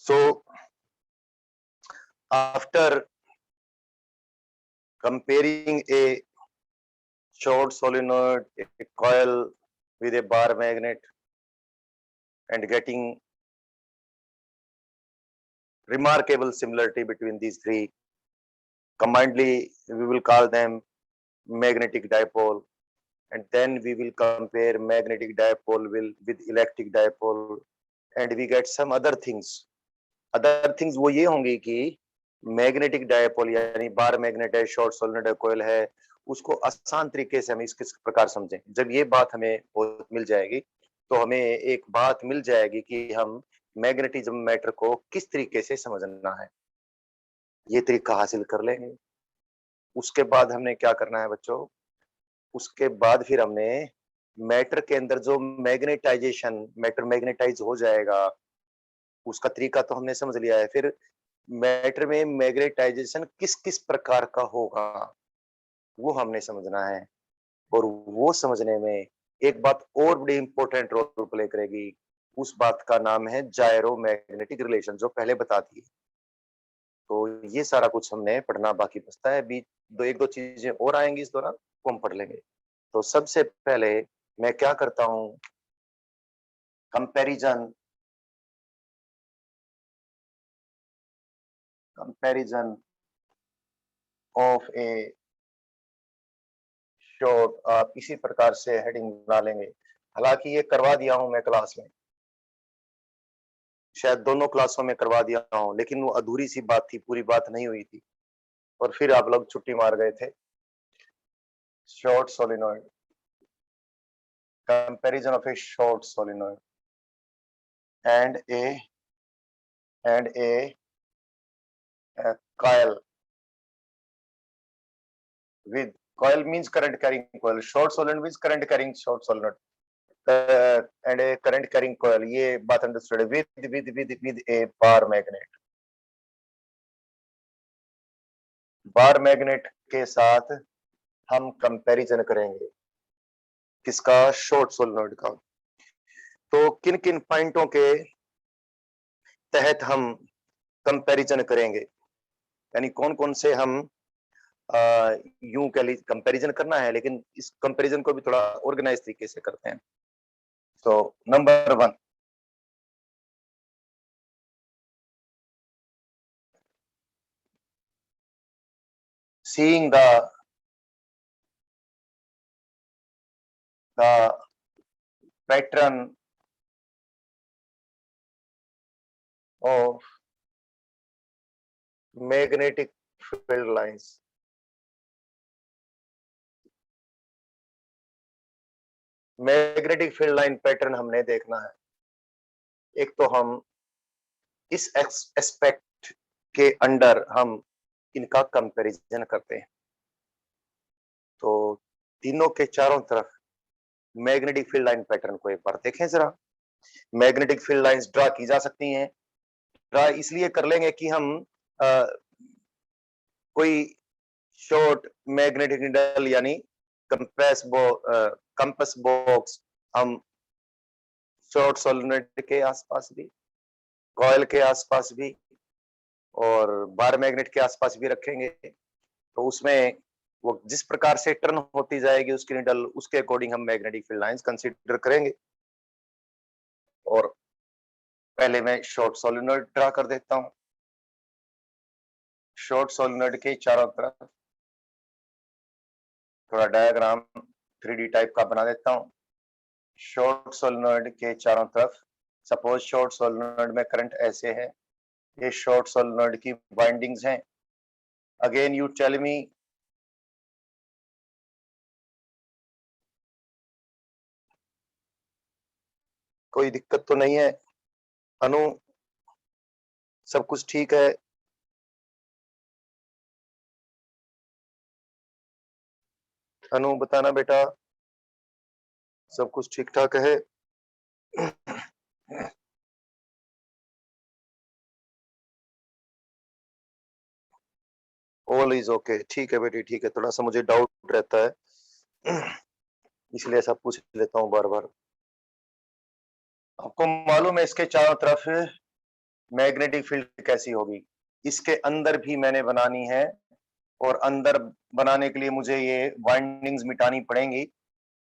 So after comparing a short solenoid, a coil with a bar magnet and getting remarkable similarity between these three, combinedly we will call them magnetic dipole, and then we will compare magnetic dipole with electric dipole and we get some other things. वो ये होंगी कि magnetic dipole यानी bar magnet है, short solenoid coil है, उसको आसान तरीके से हम इस किस प्रकार समझें। जब ये बात हमें मिल जाएगी तो हमें एक बात मिल जाएगी कि हम मैग्नेटिज्म मैटर को किस तरीके से समझना है, ये तरीका हासिल कर लेंगे। उसके बाद हमने क्या करना है बच्चों, उसके बाद फिर हमने मैटर के अंदर जो मैग्नेटाइजेशन, मैटर मैग्नेटाइज हो जाएगा, उसका तरीका तो हमने समझ लिया है। फिर मैटर में मैग्नेटाइजेशन किस किस प्रकार का होगा वो हमने समझना है, और वो समझने में एक बात और बड़ी इंपॉर्टेंट रोल प्ले करेगी, उस बात का नाम है जायरो मैग्नेटिक रिलेशन, जो पहले बता दी। तो ये सारा कुछ हमने पढ़ना बाकी बचता है, बीच एक दो चीजें और आएंगी इस दौरान, वो हम पढ़ लेंगे। तो सबसे पहले मैं क्या करता हूं, कंपैरिजन ऑफ ए शॉर्ट, आप इसी प्रकार से हेडिंग बना लेंगे। हालांकि ये करवा दिया हूं मैं क्लास में, शायद दोनों क्लासों में करवा दिया हूं, लेकिन वो अधूरी सी बात थी, पूरी बात नहीं हुई थी, और फिर आप लोग छुट्टी मार गए थे। Short solenoid, comparison of A short solenoid and A coil with coil means current carrying coil, short solenoid means current carrying short solenoid, and a current carrying coil, ये बात अंडरस्टूड है। with a bar magnet, bar magnet के साथ हम comparison करेंगे किसका, short solenoid का। तो किन किन पॉइंटों के तहत हम कंपैरिजन करेंगे, यानी कौन कौन से हम यूं कह लीजिए कंपैरिजन करना है, लेकिन इस कंपैरिजन को भी थोड़ा ऑर्गेनाइज तरीके से करते हैं। तो number 1, seeing the pattern of magnetic field lines, magnetic field line pattern हमने देखना है। एक तो हम इस एस्पेक्ट के अंडर हम इनका कंपैरिजन करते हैं, तो तीनों के चारों तरफ मैग्नेटिक फील्ड लाइन पैटर्न को एक बार देखें जरा। मैग्नेटिक फील्ड लाइंस ड्रा की जा सकती हैं, ड्रा इसलिए कर लेंगे कि हम कोई शॉर्ट मैग्नेटिक नीडल यानी कंपस बॉक्स हम शॉर्ट सोलेनोइड के आसपास भी, कॉइल के आसपास भी और बार मैग्नेट के आसपास भी रखेंगे। तो उसमें वो जिस प्रकार से टर्न होती जाएगी उसकी नीडल, उसके अकॉर्डिंग हम मैग्नेटिक फील्ड लाइंस कंसीडर करेंगे। और पहले मैं शॉर्ट सोलेनोइड ड्रा कर देता हूं, शॉर्ट सोलेनोइड के चारों तरफ थोड़ा डायग्राम 3D टाइप का बना देता हूं। शॉर्ट सोलेनोइड के चारों तरफ, सपोज शॉर्ट सोलेनोइड में करंट ऐसे है, ये शॉर्ट सोलेनोइड की वाइंडिंग्स हैं। अगेन यू टेल मी, कोई दिक्कत तो नहीं है अनु, सब कुछ ठीक है? अनु बताना बेटा, सब कुछ ठीक ठाक है? ऑल इज ओके, ठीक है बेटी, ठीक है। थोड़ा सा मुझे डाउट रहता है इसलिए ऐसा पूछ लेता हूँ बार बार। आपको मालूम है इसके चारों तरफ मैग्नेटिक फील्ड कैसी होगी, इसके अंदर भी मैंने बनानी है, और अंदर बनाने के लिए मुझे ये वाइंडिंग्स मिटानी पड़ेंगी,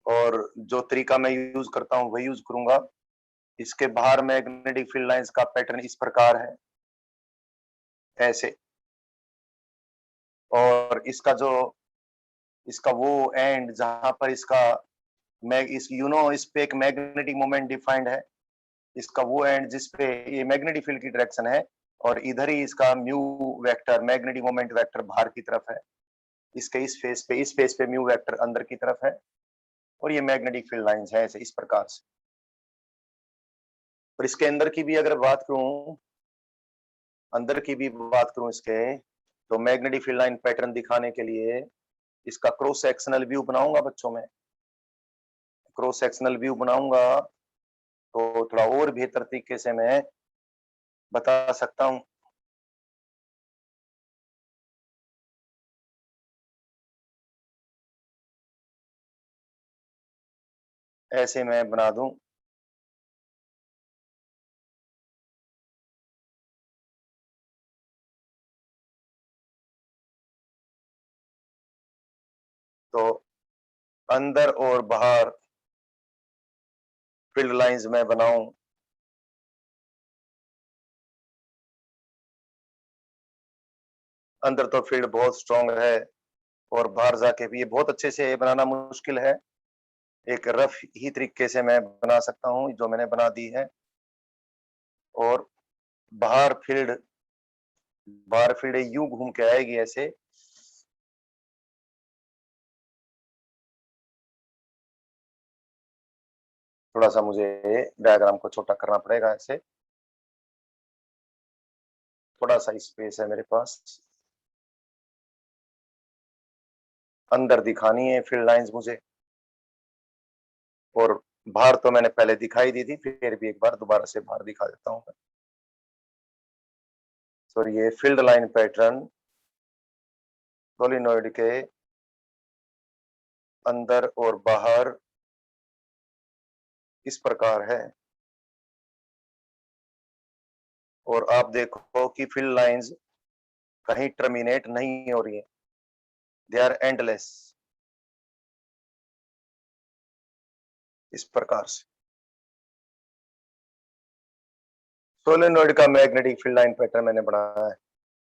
और जो तरीका मैं यूज करता हूँ वही यूज करूंगा। इसके बाहर मैग्नेटिक फील्ड लाइंस का पैटर्न इस प्रकार है, ऐसे, और इसका वो एंड जहां पर इसका इस इस पे एक मैग्नेटिक मोमेंट डिफाइंड है, इसका वो एंड जिसपे ये मैग्नेटिक फील्ड की डायरेक्शन है, और इधर ही इसका mu vector, magnetic moment vector बाहर की तरफ है, इसके इस फेस पे म्यू वेक्टर अंदर की तरफ है, और ये मैग्नेटिक फील्ड लाइंस है ऐसे इस प्रकार से। और इसके अंदर की भी अगर बात करूं, इसके, तो मैग्नेटिक फील्ड लाइन पैटर्न दिखाने के लिए इसका क्रॉस सेक्शनल व्यू बनाऊंगा बच्चों में, क्रॉस सेक्शनल व्यू बनाऊंगा तो थोड़ा और बेहतर तरीके से मैं बता सकता हूं। ऐसे मैं बना दूं, तो अंदर और बाहर फील्ड लाइंस में बनाऊं, अंदर तो फील्ड बहुत स्ट्रांग है, और बाहर जाके भी ये बहुत अच्छे से बनाना मुश्किल है, एक रफ ही तरीके से मैं बना सकता हूं जो मैंने बना दी है। और बाहर फील्ड यूं घूम के आएगी ऐसे, थोड़ा सा मुझे डायग्राम को छोटा करना पड़ेगा, ऐसे थोड़ा सा स्पेस है मेरे पास, अंदर दिखानी है फील्ड लाइंस मुझे, और बाहर तो मैंने पहले दिखाई दी थी, फिर भी एक बार दोबारा से बाहर दिखा देता हूँ। तो ये फील्ड लाइन पैटर्न सोलिनॉइड के अंदर और बाहर इस प्रकार है, और आप देखो कि फील्ड लाइंस कहीं टर्मिनेट नहीं हो रही है, दे आर एंडलेस, इस प्रकार से। सोलिनॉइड का मैग्नेटिक फील्ड लाइन पैटर्न मैंने बनाया है,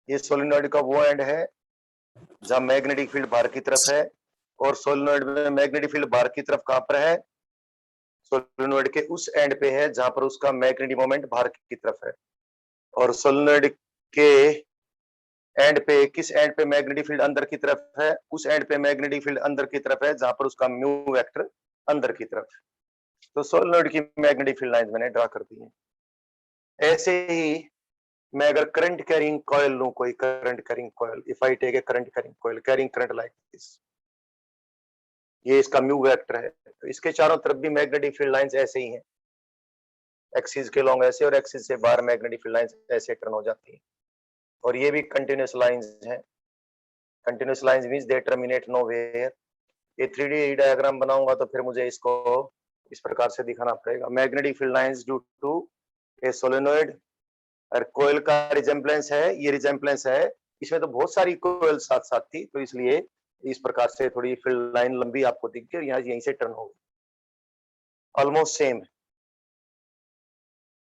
ये सोलिनॉइड का वो एंड है जहां मैग्नेटिक फील्ड बाहर की तरफ है, और सोलिनॉइड में मैग्नेटिक फील्ड बाहर की तरफ कहां पर है, सोलिनॉइड के उस एंड पे है जहां पर उसका मैग्नेटिक मोमेंट बाहर की तरफ है, और सोलिनॉइड के एंड पे, किस एंड पे मैग्नेटिक फील्ड अंदर की तरफ है, उस एंड पे मैग्नेटिक फील्ड अंदर की तरफ है जहां पर उसका म्यू वेक्टर अंदर की तरफ है। तो सोलिनॉइड की मैग्नेटिक फील्ड लाइंस मैंने ड्रा कर दी है। ऐसे ही मैं अगर करंट कैरिंग कॉइल लूं, कोई current carrying coil, if I take a current carrying coil carrying current like this, ये इसका म्यू वेक्टर है, तो इसके चारों तरफ भी मैग्नेटिक फील्ड लाइंस ऐसे ही हैं, एक्सिस के लॉन्ग ऐसे, और एक्सिस से बाहर मैग्नेटिक फील्ड लाइंस ऐसे टर्न हो जाती हैं, और ये भी कंटिन्यूअस लाइंस हैं, continuous lines means they terminate nowhere. ये 3D डायग्राम बनाऊंगा तो फिर मुझे इसको इस प्रकार से दिखाना पड़ेगा, magnetic field lines due to a solenoid, और कोयल का रिजेम्बलेंस है, ये रिजेम्बलेंस है, इसमें तो बहुत सारी कोयल साथ साथ थी, तो इसलिए इस प्रकार से थोड़ी फील्ड लाइन लंबी आपको दिख गई, और यहाँ यहीं से टर्न हो गई, ऑलमोस्ट सेम।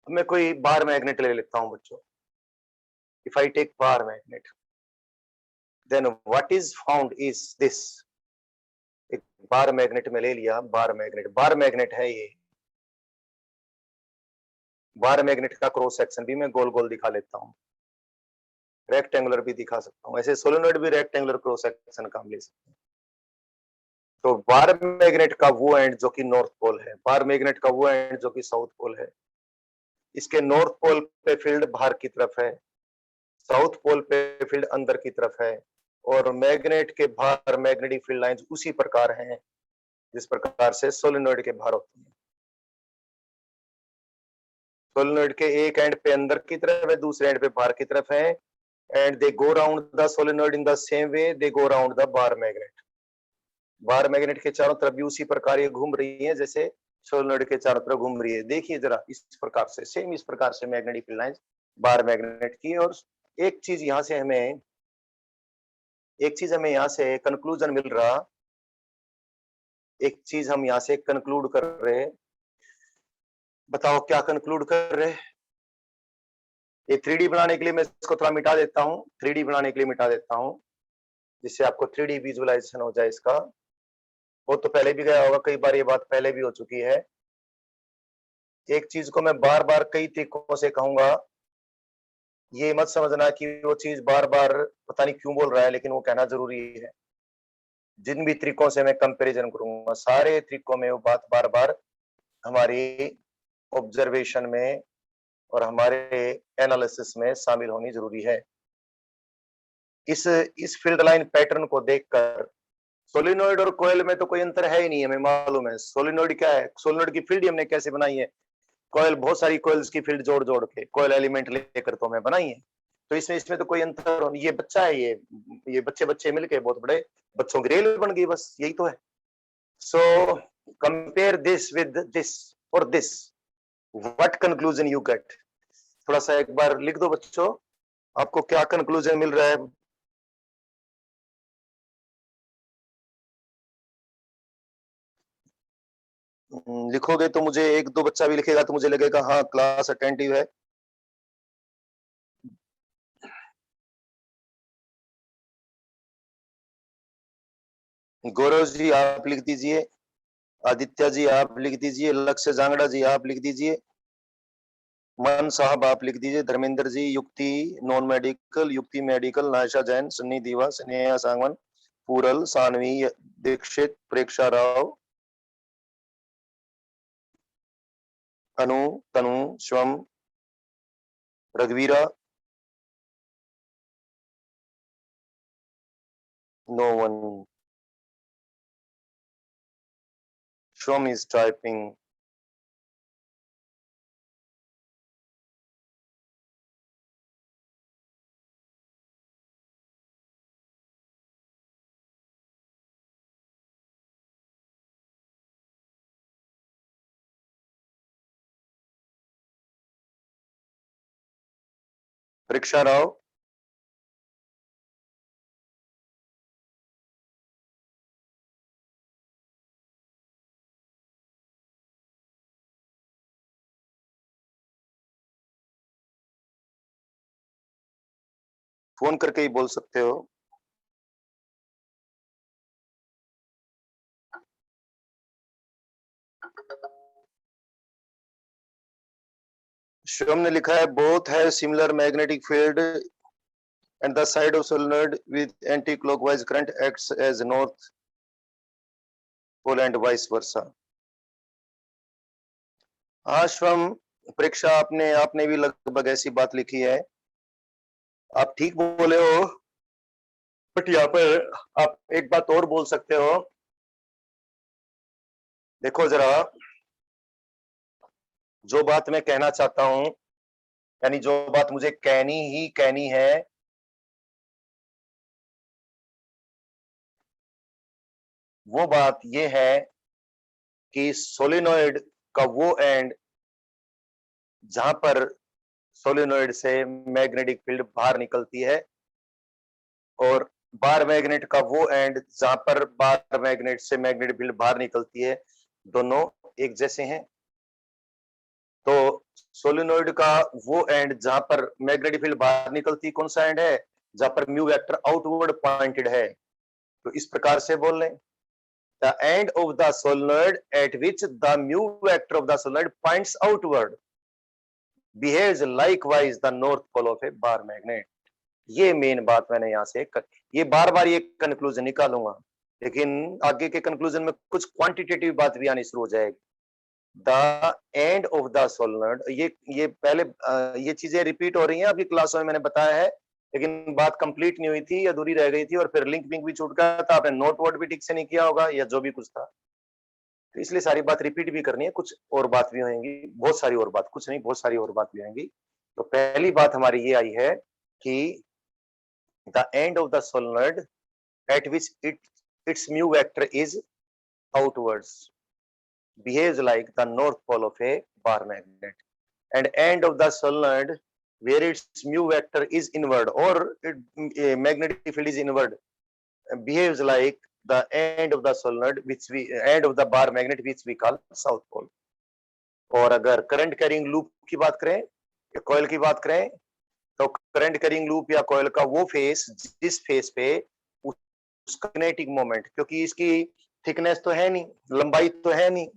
मैं कोई बार मैग्नेट ले लेता हूँ बच्चों, if I take bar magnet, then what is found is this, एक बार मैग्नेट में ले लिया, बार मैग्नेट है ये, बार मैग्नेट का क्रॉस सेक्शन भी मैं गोल गोल दिखा लेता हूँ, रेक्टेंगुलर भी दिखा सकता हूँ, ऐसे सोलेनॉइड भी रेक्टेंगुलर क्रॉस सेक्शन का हम ले सकते हैं। तो बार मैग्नेट का वो एंड जो कि नॉर्थ पोल है, बार मैग्नेट का वो एंड जो कि साउथ पोल है, इसके नॉर्थ पोल पे फील्ड बाहर की तरफ है, साउथ पोल पे फील्ड अंदर की तरफ है, और मैग्नेट के बाहर मैग्नेटिक फील्ड लाइंस उसी प्रकार हैं जिस प्रकार से सोलेनॉइड के बाहर होती है। सोलेनॉइड के एक एंड पे अंदर की तरफ है, दूसरे एंड पे बाहर की तरफ है, and they go round the solenoid in the same way they go round the bar magnet, bar magnet के चारों तरफ भी उसी प्रकार ये घूम रही है जैसे सोलेनॉइड के चारों तरफ घूम रही है। देखिए जरा इस प्रकार से, सेम इस प्रकार से मैग्नेटिक फील्ड लाइंस बार मैग्नेट की। और एक चीज यहां से हमें यहां से कंक्लूजन मिल रहा, एक चीज हम यहां से कंक्लूड कर रहे। बताओ क्या कंक्लूड कर रहे? ये 3D बनाने के लिए मैं इसको थोड़ा मिटा देता हूँ, 3D बनाने के लिए मिटा देता हूँ, जिससे आपको 3D विजुअलाइजेशन हो जाए इसका। वो तो पहले भी गया होगा, कई बार ये बात पहले भी हो चुकी है। एक चीज को मैं बार बार कई तरीकों से कहूंगा, ये मत समझना कि वो चीज बार बार पता नहीं क्यों बोल रहा है, लेकिन वो कहना जरूरी है। जिन भी तरीकों से मैं कंपैरिजन करूंगा, सारे तरीकों में वो बात बार बार हमारी ऑब्जर्वेशन में और हमारे एनालिसिस में शामिल होनी जरूरी है। इस फील्ड लाइन पैटर्न को देखकर सोलिनॉइड और कोयल में तो कोई अंतर है ही नहीं, हमें मालूम है। सोलिनॉइड क्या है, सोलिनॉइड की फील्ड हमने कैसे बनाई है, कोयल, बहुत सारी कोयल्स की फील्ड जोड़ जोड़ के कोयल एलिमेंट लेकर तो हमें बनाई है। तो इसमें तो कोई अंतर, ये बच्चा है, ये बच्चे बच्चे मिलके बहुत बड़े बच्चों की रेल बन गई, बस यही तो है। So compare this with this और this, what conclusion you get. थोड़ा सा एक बार लिख दो बच्चों, आपको क्या कंक्लूजन मिल रहा है। लिखोगे तो मुझे, एक दो बच्चा भी लिखेगा तो मुझे लगेगा हाँ क्लास अटेंटिव है। गौरव जी आप लिख दीजिए, आदित्य जी आप लिख दीजिए, लक्ष्य जांगड़ा जी आप लिख दीजिए, मन साहब आप लिख दीजिए, Dharmendra ji Yukti non medical, Yukti medical, Naysha Jain, Sunny Diwa, Sneha Sangwan, Pural, Sanvi Dixit, Preksha Rao, Anu, Tanu, Swam, रघुवीरा, no one, Swam is typing. Preksha Rao, phone करके ही बोल सकते हो। शिवम ने लिखा है बोथ है similar magnetic field and the side of solenoid with anti-clockwise current acts as north pole and vice versa। आश्रम परीक्षा आपने भी लगभग ऐसी बात लिखी है, आप ठीक बोले हो, बट यहाँ पर आप एक बात और बोल सकते हो। देखो जरा, जो बात मैं कहना चाहता हूं, यानी जो बात मुझे कहनी ही कहनी है, वो बात ये है कि सोलिनॉइड का वो एंड जहां पर सोलिनॉइड से मैग्नेटिक फील्ड बाहर निकलती है, और बार मैग्नेट का वो एंड जहां पर बार मैग्नेट से मैग्नेटिक फील्ड बाहर निकलती है, दोनों एक जैसे हैं। तो सोलिनॉइड का वो एंड जहां पर मैग्नेटिक फील्ड बाहर निकलती, कौन सा एंड है, जहां पर म्यू वेक्टर आउटवर्ड पॉइंटेड है। तो इस प्रकार से बोल लें, the end of the solenoid at which the mu vector of the solenoid points outward behaves likewise the north pole of a bar magnet. ये मेन बात मैंने यहां से ये बार बार ये कंक्लूजन निकालूंगा, लेकिन आगे के कंक्लूजन में कुछ क्वांटिटेटिव बात भी आनी शुरू हो जाएगी। The end of the solenoid, ये पहले ये चीजें रिपीट हो रही हैं आपकी क्लासों में, मैंने बताया है, लेकिन बात कंप्लीट नहीं हुई थी, अधूरी रह गई थी, और फिर लिंक विंक भी छूट गया था, आपने नोट वोट भी ठीक से नहीं किया होगा, या जो भी कुछ था, तो इसलिए सारी बात रिपीट भी करनी है, कुछ और बात भी होंगी, बहुत सारी और बात, कुछ नहीं बहुत सारी और बात भी होंगी। तो पहली बात हमारी ये आई है कि the end of the solenoid at which its mu vector is outwards behaves like the north pole of a bar magnet, and end of the solenoid where its mu vector is inward or magnetic field is inward, behaves like the end of the solenoid, which we end of the bar magnet, which we call south pole. और अगर current carrying loop की बात करें या coil की बात करें, तो करंट कैरिंग लूप या कॉइल का वो फेस जिस फेस पे उसका मैग्नेटिक मोमेंट, क्योंकि इसकी थिकनेस तो है नहीं, लंबाई तो है नहीं,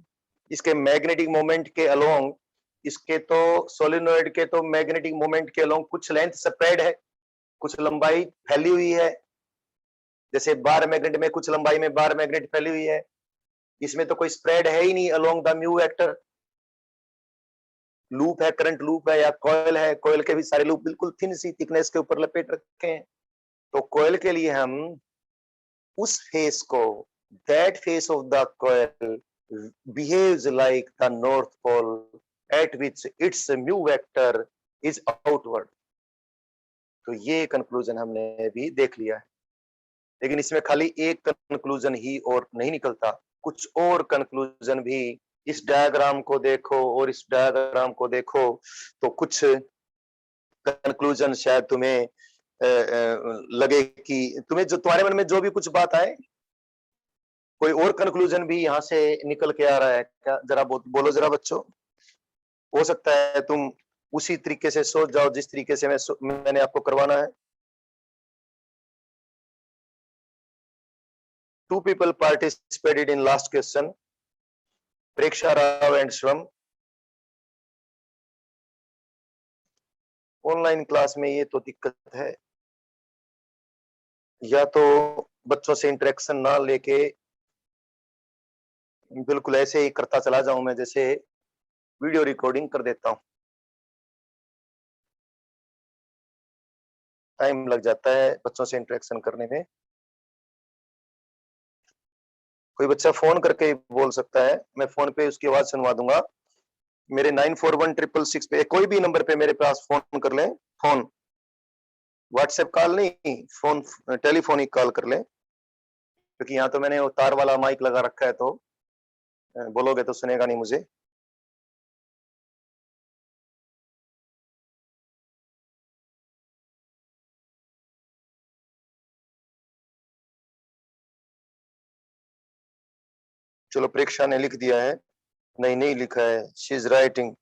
इसके मैग्नेटिक मोमेंट के अलोंग, इसके तो सोलिनॉइड के तो मैग्नेटिक मोमेंट के अलोंग कुछ लेंथ स्प्रेड है, कुछ लंबाई फैली हुई है, जैसे बार मैग्नेट में कुछ लंबाई में बार मैग्नेट फैली हुई है, इसमें तो कोई स्प्रेड है ही नहीं along the mu vector. Loop है, करंट लूप है या कॉइल है, कॉइल के भी सारे लूप बिल्कुल थिन सी थिकनेस के ऊपर लपेट रखे हैं। तो कॉइल के लिए हम उस फेस को, that face of the coil behaves like the north pole at which its mu vector is outward। तो ये कंक्लूजन हमने भी देख लिया है, लेकिन इसमें खाली एक कंक्लूजन ही और नहीं निकलता, कुछ और कंक्लूजन भी। इस डायग्राम को देखो और इस डायग्राम को देखो तो कुछ कंक्लूजन शायद तुम्हें लगे कि तुम्हें जो तुम्हारे मन में जो भी कुछ बात आए, कोई और कंक्लूजन भी यहाँ से निकल के आ रहा है क्या? जरा बोलो जरा बच्चों। हो सकता है तुम उसी तरीके से सोच जाओ जिस तरीके से मैंने आपको करवाना है। Two people participated in last question, Preksha Rao and Shram। Online class में ये तो दिक्कत है, या तो बच्चों से इंटरेक्शन ना लेके बिल्कुल ऐसे ही करता चला जाऊं मैं, जैसे वीडियो रिकॉर्डिंग कर देता हूं, टाइम लग जाता है बच्चों से इंटरेक्शन करने में। कोई बच्चा फोन करके बोल सकता है, मैं फोन पे उसकी आवाज सुनवा दूंगा। मेरे 941666 पे, कोई भी नंबर पे मेरे पास फोन कर लें, फोन व्हाट्सएप कॉल नहीं, फोन टेलीफोनिक कॉल कर लें, क्योंकि यहाँ तो मैंने वो तार वाला माइक लगा रखा है, तो बोलोगे तो सुनेगा नहीं मुझे। चलो प्रेक्षा ने लिख दिया है, नहीं लिखा है, शी इज राइटिंग।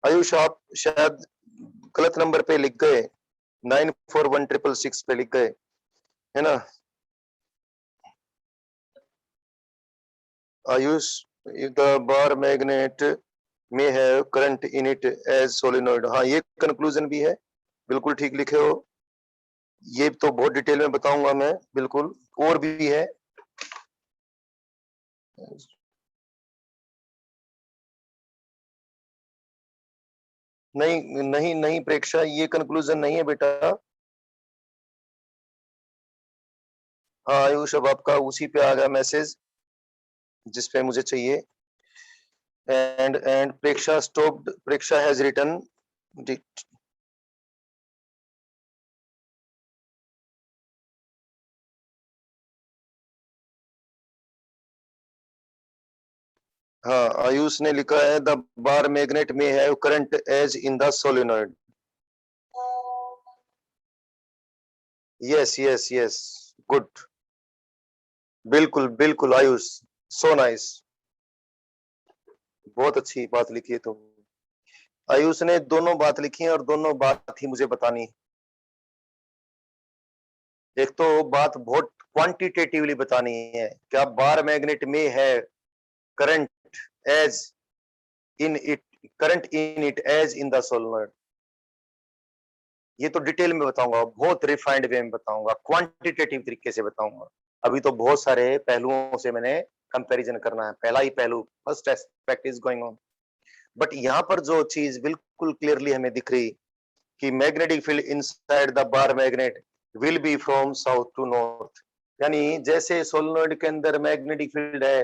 आयुष आप शायद गलत नंबर पे लिख गए, 941666 पे लिख गए, है ना आयुष? द बार मैग्नेट में है current in it as solenoid. हाँ, ये कंक्लूजन भी है, बिल्कुल ठीक लिखे हो। ये तो बहुत डिटेल में बताऊंगा मैं, बिल्कुल। और भी है, नहीं प्रेक्षा, ये कंक्लूजन नहीं है बेटा। हाँ आयुष, अब आपका उसी पे आ गया मैसेज जिस पे मुझे चाहिए। And Preksha stopped, Preksha has written. हाँ, आयुष ने लिखा है द बार मैग्नेट में है current as in the solenoid. Yes good, बिल्कुल आयुष, सो नाइस, बहुत अच्छी बात लिखी है तुम। आयुष ने दोनों बात लिखी है और दोनों बात ही मुझे बतानी। एक तो बात बहुत क्वांटिटेटिवली बतानी है, क्या बार मैग्नेट में है current as in it, current in it as in the solenoid. ये तो डिटेल में बताऊंगा, बहुत रिफाइंड वे में बताऊंगा, क्वांटिटेटिव तरीके से बताऊंगा। अभी तो बहुत सारे पहलुओं से मैंने कंपैरिजन करना है, पहला ही पहलू, first aspect is going on. But यहाँ पर जो चीज बिल्कुल क्लियरली हमें दिख रही कि magnetic field inside the bar magnet will be from south to north, यानी जैसे सोलिनॉइड के अंदर मैग्नेटिक फील्ड है,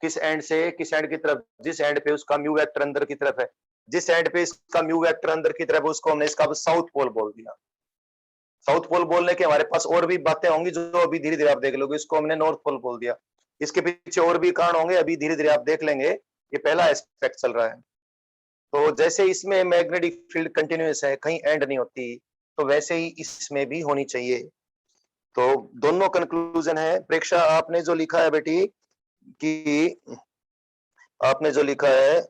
किस एंड से किस एंड की तरफ, जिस एंड पे उसका म्यू वेक्टर अंदर की तरफ है, जिस एंड पे इसका म्यू वेक्टर अंदर की तरफ है, उसको हमने इसका साउथ पोल बोल दिया। साउथ पोल बोलने के हमारे पास और भी बातें होंगी जो अभी धीरे धीरे आप देख लोगे। इसको हमने नॉर्थ पोल बोल दिया, इसके पीछे और भी कारण होंगे, अभी धीरे धीरे आप देख लेंगे। ये पहला एस्पेक्ट चल रहा है। तो जैसे इसमें मैग्नेटिक फील्ड कंटिन्यूअस है, कहीं एंड नहीं होती, तो वैसे ही इसमें भी होनी चाहिए। तो दोनों कंक्लूजन है। प्रेक्षा, आपने जो लिखा है बेटी, कि आपने जो लिखा है,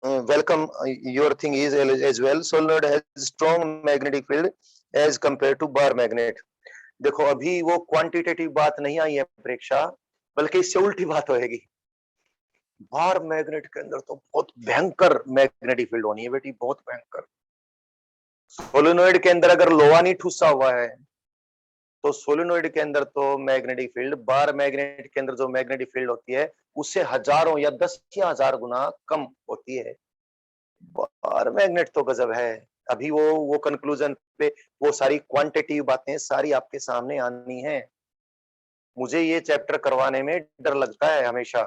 welcome your thing is as well, solenoid has strong magnetic field as compare to bar magnet. देखो अभी वो क्वांटिटेटिव बात नहीं आई है प्रेक्षा, बल्कि इससे उल्टी बात होगी। बार मैग्नेट के अंदर तो बहुत भयंकर मैग्नेटिक फील्ड होनी है बेटी, बहुत भयंकर। सोलेनॉइड के अंदर अगर लोहा नहीं ठूसा हुआ है तो सोलेनॉइड के अंदर तो मैग्नेटिक फील्ड, बार मैग्नेट के अंदर जो मैग्नेटिक फील्ड होती है उससे हजारों या 10,000 गुना कम होती है। बार मैग्नेट तो गजब है। अभी वो कंक्लूजन पे वो सारी क्वांटिटेटिव बातें सारी आपके सामने आनी है। मुझे ये चैप्टर करवाने में डर लगता है हमेशा।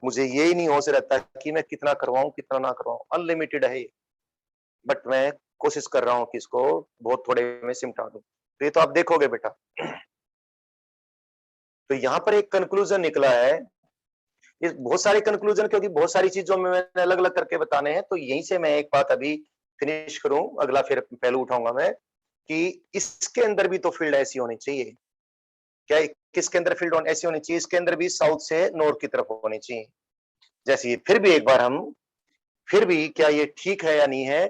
मुझे ये ही नहीं होश रहता कि मैं कितना करवाऊं कितना ना करवाऊं, अनलिमिटेड है। बट मैं कोशिश कर रहा हूं कि इसको बहुत थोड़े में सिमटा दूं। तो ये तो आप देखोगे बेटा। तो यहाँ पर एक कंक्लूजन निकला है। ये बहुत सारे कंक्लूजन, क्योंकि बहुत सारी चीजों में मैंने अलग अलग करके बताने हैं, तो यहीं से मैं एक बात अभी फिनिश करूं, अगला फिर पहलू उठाऊंगा मैं, कि इसके अंदर भी तो फील्ड ऐसी होनी चाहिए। क्या किसके अंदर फील्ड ऐसी होनी चाहिए? इसके अंदर भी साउथ से नॉर्थ की तरफ होनी चाहिए। जैसे ये फिर भी एक बार हम, फिर भी क्या ये ठीक है या नहीं है,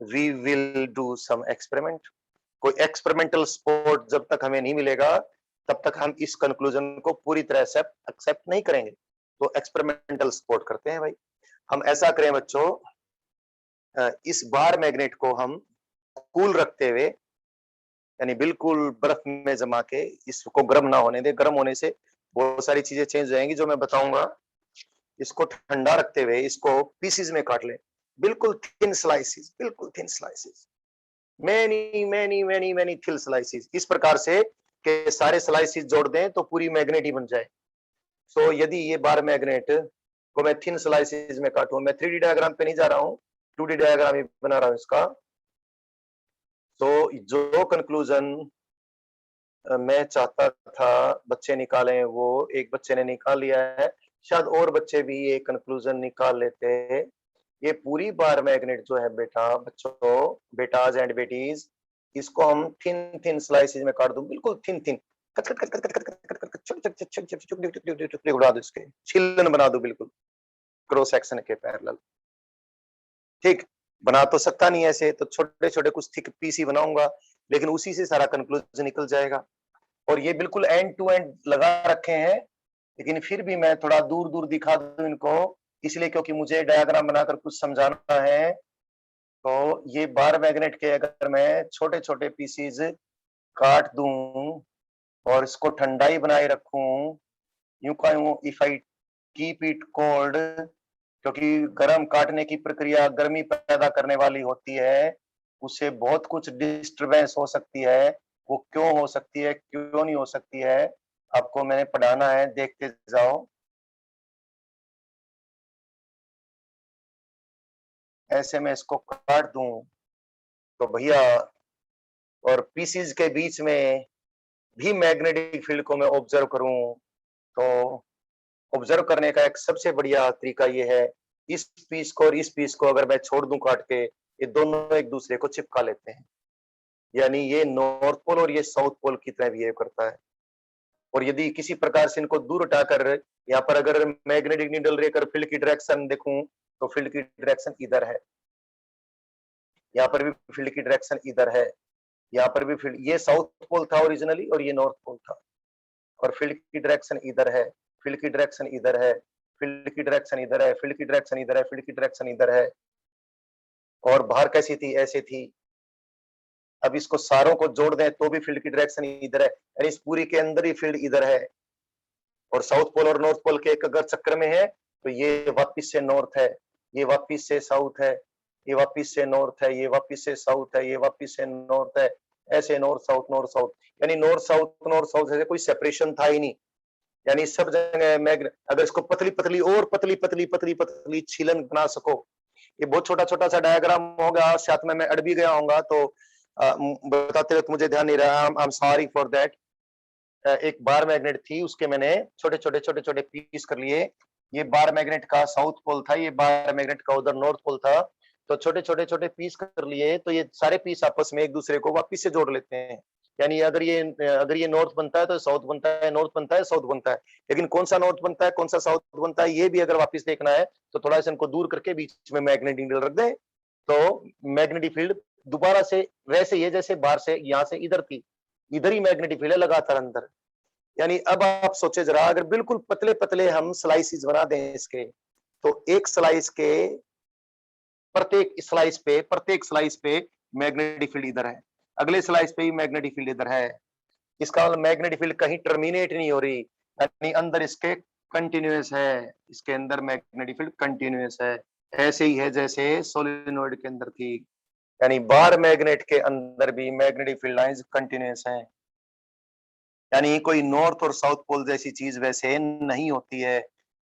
we will do some experiment. कोई एक्सपेरिमेंटल सपोर्ट जब तक हमें नहीं मिलेगा तब तक हम इस कंक्लूजन को पूरी तरह से एक्सेप्ट नहीं करेंगे। तो एक्सपेरिमेंटल सपोर्ट करते हैं भाई। हम ऐसा करें बच्चों, इस बार मैग्नेट को हम कूल रखते हुए, यानी बिल्कुल बर्फ में जमा के, इसको गर्म ना होने दे। गर्म होने से बहुत सारी चीजें चेंज हो जाएंगी जो मैं बताऊंगा। इसको ठंडा रखते हुए इसको पीसीज में काट लें, बिल्कुल थिन स्लाइसेस, बिल्कुल thin slices, many many many many thin slices, इस प्रकार से कि सारे स्लाइसेस जोड़ दें तो पूरी मैग्नेट ही बन जाए। सो यदि ये बार मैग्नेट को मैं थिन स्लाइसेस में काटूं, मैं 3D डायग्राम पे नहीं जा रहा हूं, 2D डायग्राम ही बना रहा हूं इसका। तो जो कंक्लूजन मैं चाहता था बच्चे निकालें, वो एक बच्चे ने निकाल लिया है। शायद और बच्चे भी ये कंक्लूजन निकाल लेते। ये पूरी बार मैग्नेट जो है बेटा, बच्चों, बेटाज एंड बेटीज, इसको हम थिन थिन स्लाइसेस में काट दूं, बिल्कुल थिन थिन, उड़ा दो, इसके छिलन बना दो बिल्कुल क्रॉस सेक्शन के पैरेलल। ठीक, बना तो सकता नहीं ऐसे, तो छोटे छोटे कुछ थिक पीसी बनाऊंगा, लेकिन उसी से सारा कंक्लूजन निकल जाएगा। और ये बिल्कुल एंड टू एंड लगा रखे हैं, लेकिन फिर भी मैं थोड़ा दूर दूर दिखा दूं इनको, इसलिए क्योंकि मुझे डायग्राम बनाकर कुछ समझाना है। तो ये बार मैग्नेट के अगर मैं छोटे छोटे पीसीज काट दूं और इसको ठंडाई बनाए रखूं, यूं का यूं, if I keep it cold, क्योंकि गर्म काटने की प्रक्रिया गर्मी पैदा करने वाली होती है, उससे बहुत कुछ डिस्टरबेंस हो सकती है। वो क्यों हो सकती है, क्यों नहीं हो सकती है, आपको मैंने पढ़ाना है, देखते जाओ। ऐसे में इसको काट दूं तो भैया, और पीसीज के बीच में भी मैग्नेटिक फील्ड को मैं ऑब्जर्व करूं, तो ऑब्जर्व करने का एक सबसे बढ़िया तरीका ये है, इस पीस को और इस पीस को अगर मैं छोड़ दूं काट के, ये दोनों एक दूसरे को चिपका लेते हैं। यानी ये नॉर्थ पोल और ये साउथ पोल की तरह बिहेव करता है। और यदि किसी प्रकार से इनको दूर हटाकर, यहाँ पर अगर मैग्नेटिक नीडल लेकर फील्ड की डायरेक्शन देखूं, तो फील्ड की डायरेक्शन इधर है, यहाँ पर भी फील्ड की डायरेक्शन इधर है, यहाँ पर भी फील्ड, ये साउथ पोल था ओरिजिनली और ये नॉर्थ पोल था, और फील्ड की डायरेक्शन इधर है, फील्ड की डायरेक्शन इधर है, फील्ड की डायरेक्शन इधर है, फील्ड की डायरेक्शन इधर है, फील्ड की डायरेक्शन इधर है। और बाहर कैसी थी, ऐसे थी। अब इसको सारों को जोड़ दें तो भी फील्ड की डायरेक्शन इधर है, यानी इस पूरी के अंदर ही फील्ड इधर है। और साउथ पोल और नॉर्थ पोल के एक अगर चक्कर में है, तो ये वापिस से नॉर्थ है, ये वापिस से साउथ है, ये वापिस से नॉर्थ है, ये वापिस से साउथ है, ये वापिस से नॉर्थ है, ऐसे नॉर्थ साउथ, यानी नॉर्थ साउथ से कोई सेपरेशन था ही नहीं। यानी सब जगह मैग्नेट, अगर इसको पतली पतली और पतली पतली पतली पतली छीलन बना सको, ये बहुत छोटा छोटा सा डायग्राम होगा, साथ में मैं अड़ भी गया होगा, तो बताते वक्त मुझे ध्यान नहीं रहा, I am sorry for that. एक बार मैग्नेट थी, उसके मैंने छोटे छोटे छोटे छोटे पीस कर लिए। ये बार मैग्नेट का साउथ पोल था, ये बार मैग्नेट का उधर नॉर्थ पोल था। तो छोटे छोटे छोटे पीस कर लिए, तो ये सारे पीस आपस में एक दूसरे को वापिस से जोड़ लेते हैं। यानी अगर ये नॉर्थ बनता है तो साउथ बनता है, नॉर्थ बनता है साउथ बनता है। लेकिन कौन सा नॉर्थ बनता है, कौन सा साउथ बनता है, ये भी अगर वापिस देखना है तो थोड़ा सा इनको दूर करके बीच में मैग्नेटिक नीडल रख दें, तो मैग्नेटिक फील्ड दोबारा से वैसे ही है जैसे बाहर से यहाँ से इधर थी, इधर ही मैग्नेटिक फील्ड है लगातार अंदर। यानी अब आप सोचे जरा, अगर बिल्कुल पतले पतले हम स्लाइसिस बना दें इसके, तो एक स्लाइस के प्रत्येक स्लाइस पे मैग्नेटिक फील्ड इधर है, अगले स्लाइस पे भी मैग्नेटिक फील्ड इधर है। इसका मतलब मैग्नेटिक फील्ड कहीं टर्मिनेट नहीं हो रही, यानी अंदर इसके कंटिन्यूअस है, इसके अंदर मैग्नेटिक फील्ड कंटिन्यूअस है। ऐसे ही है जैसे सोलेनोइड के अंदर थी, यानी बार मैग्नेट के अंदर भी मैग्नेटिक फील्ड लाइंस कंटिन्यूअस हैं। यानी कोई नॉर्थ और साउथ पोल जैसी चीज वैसे नहीं होती है।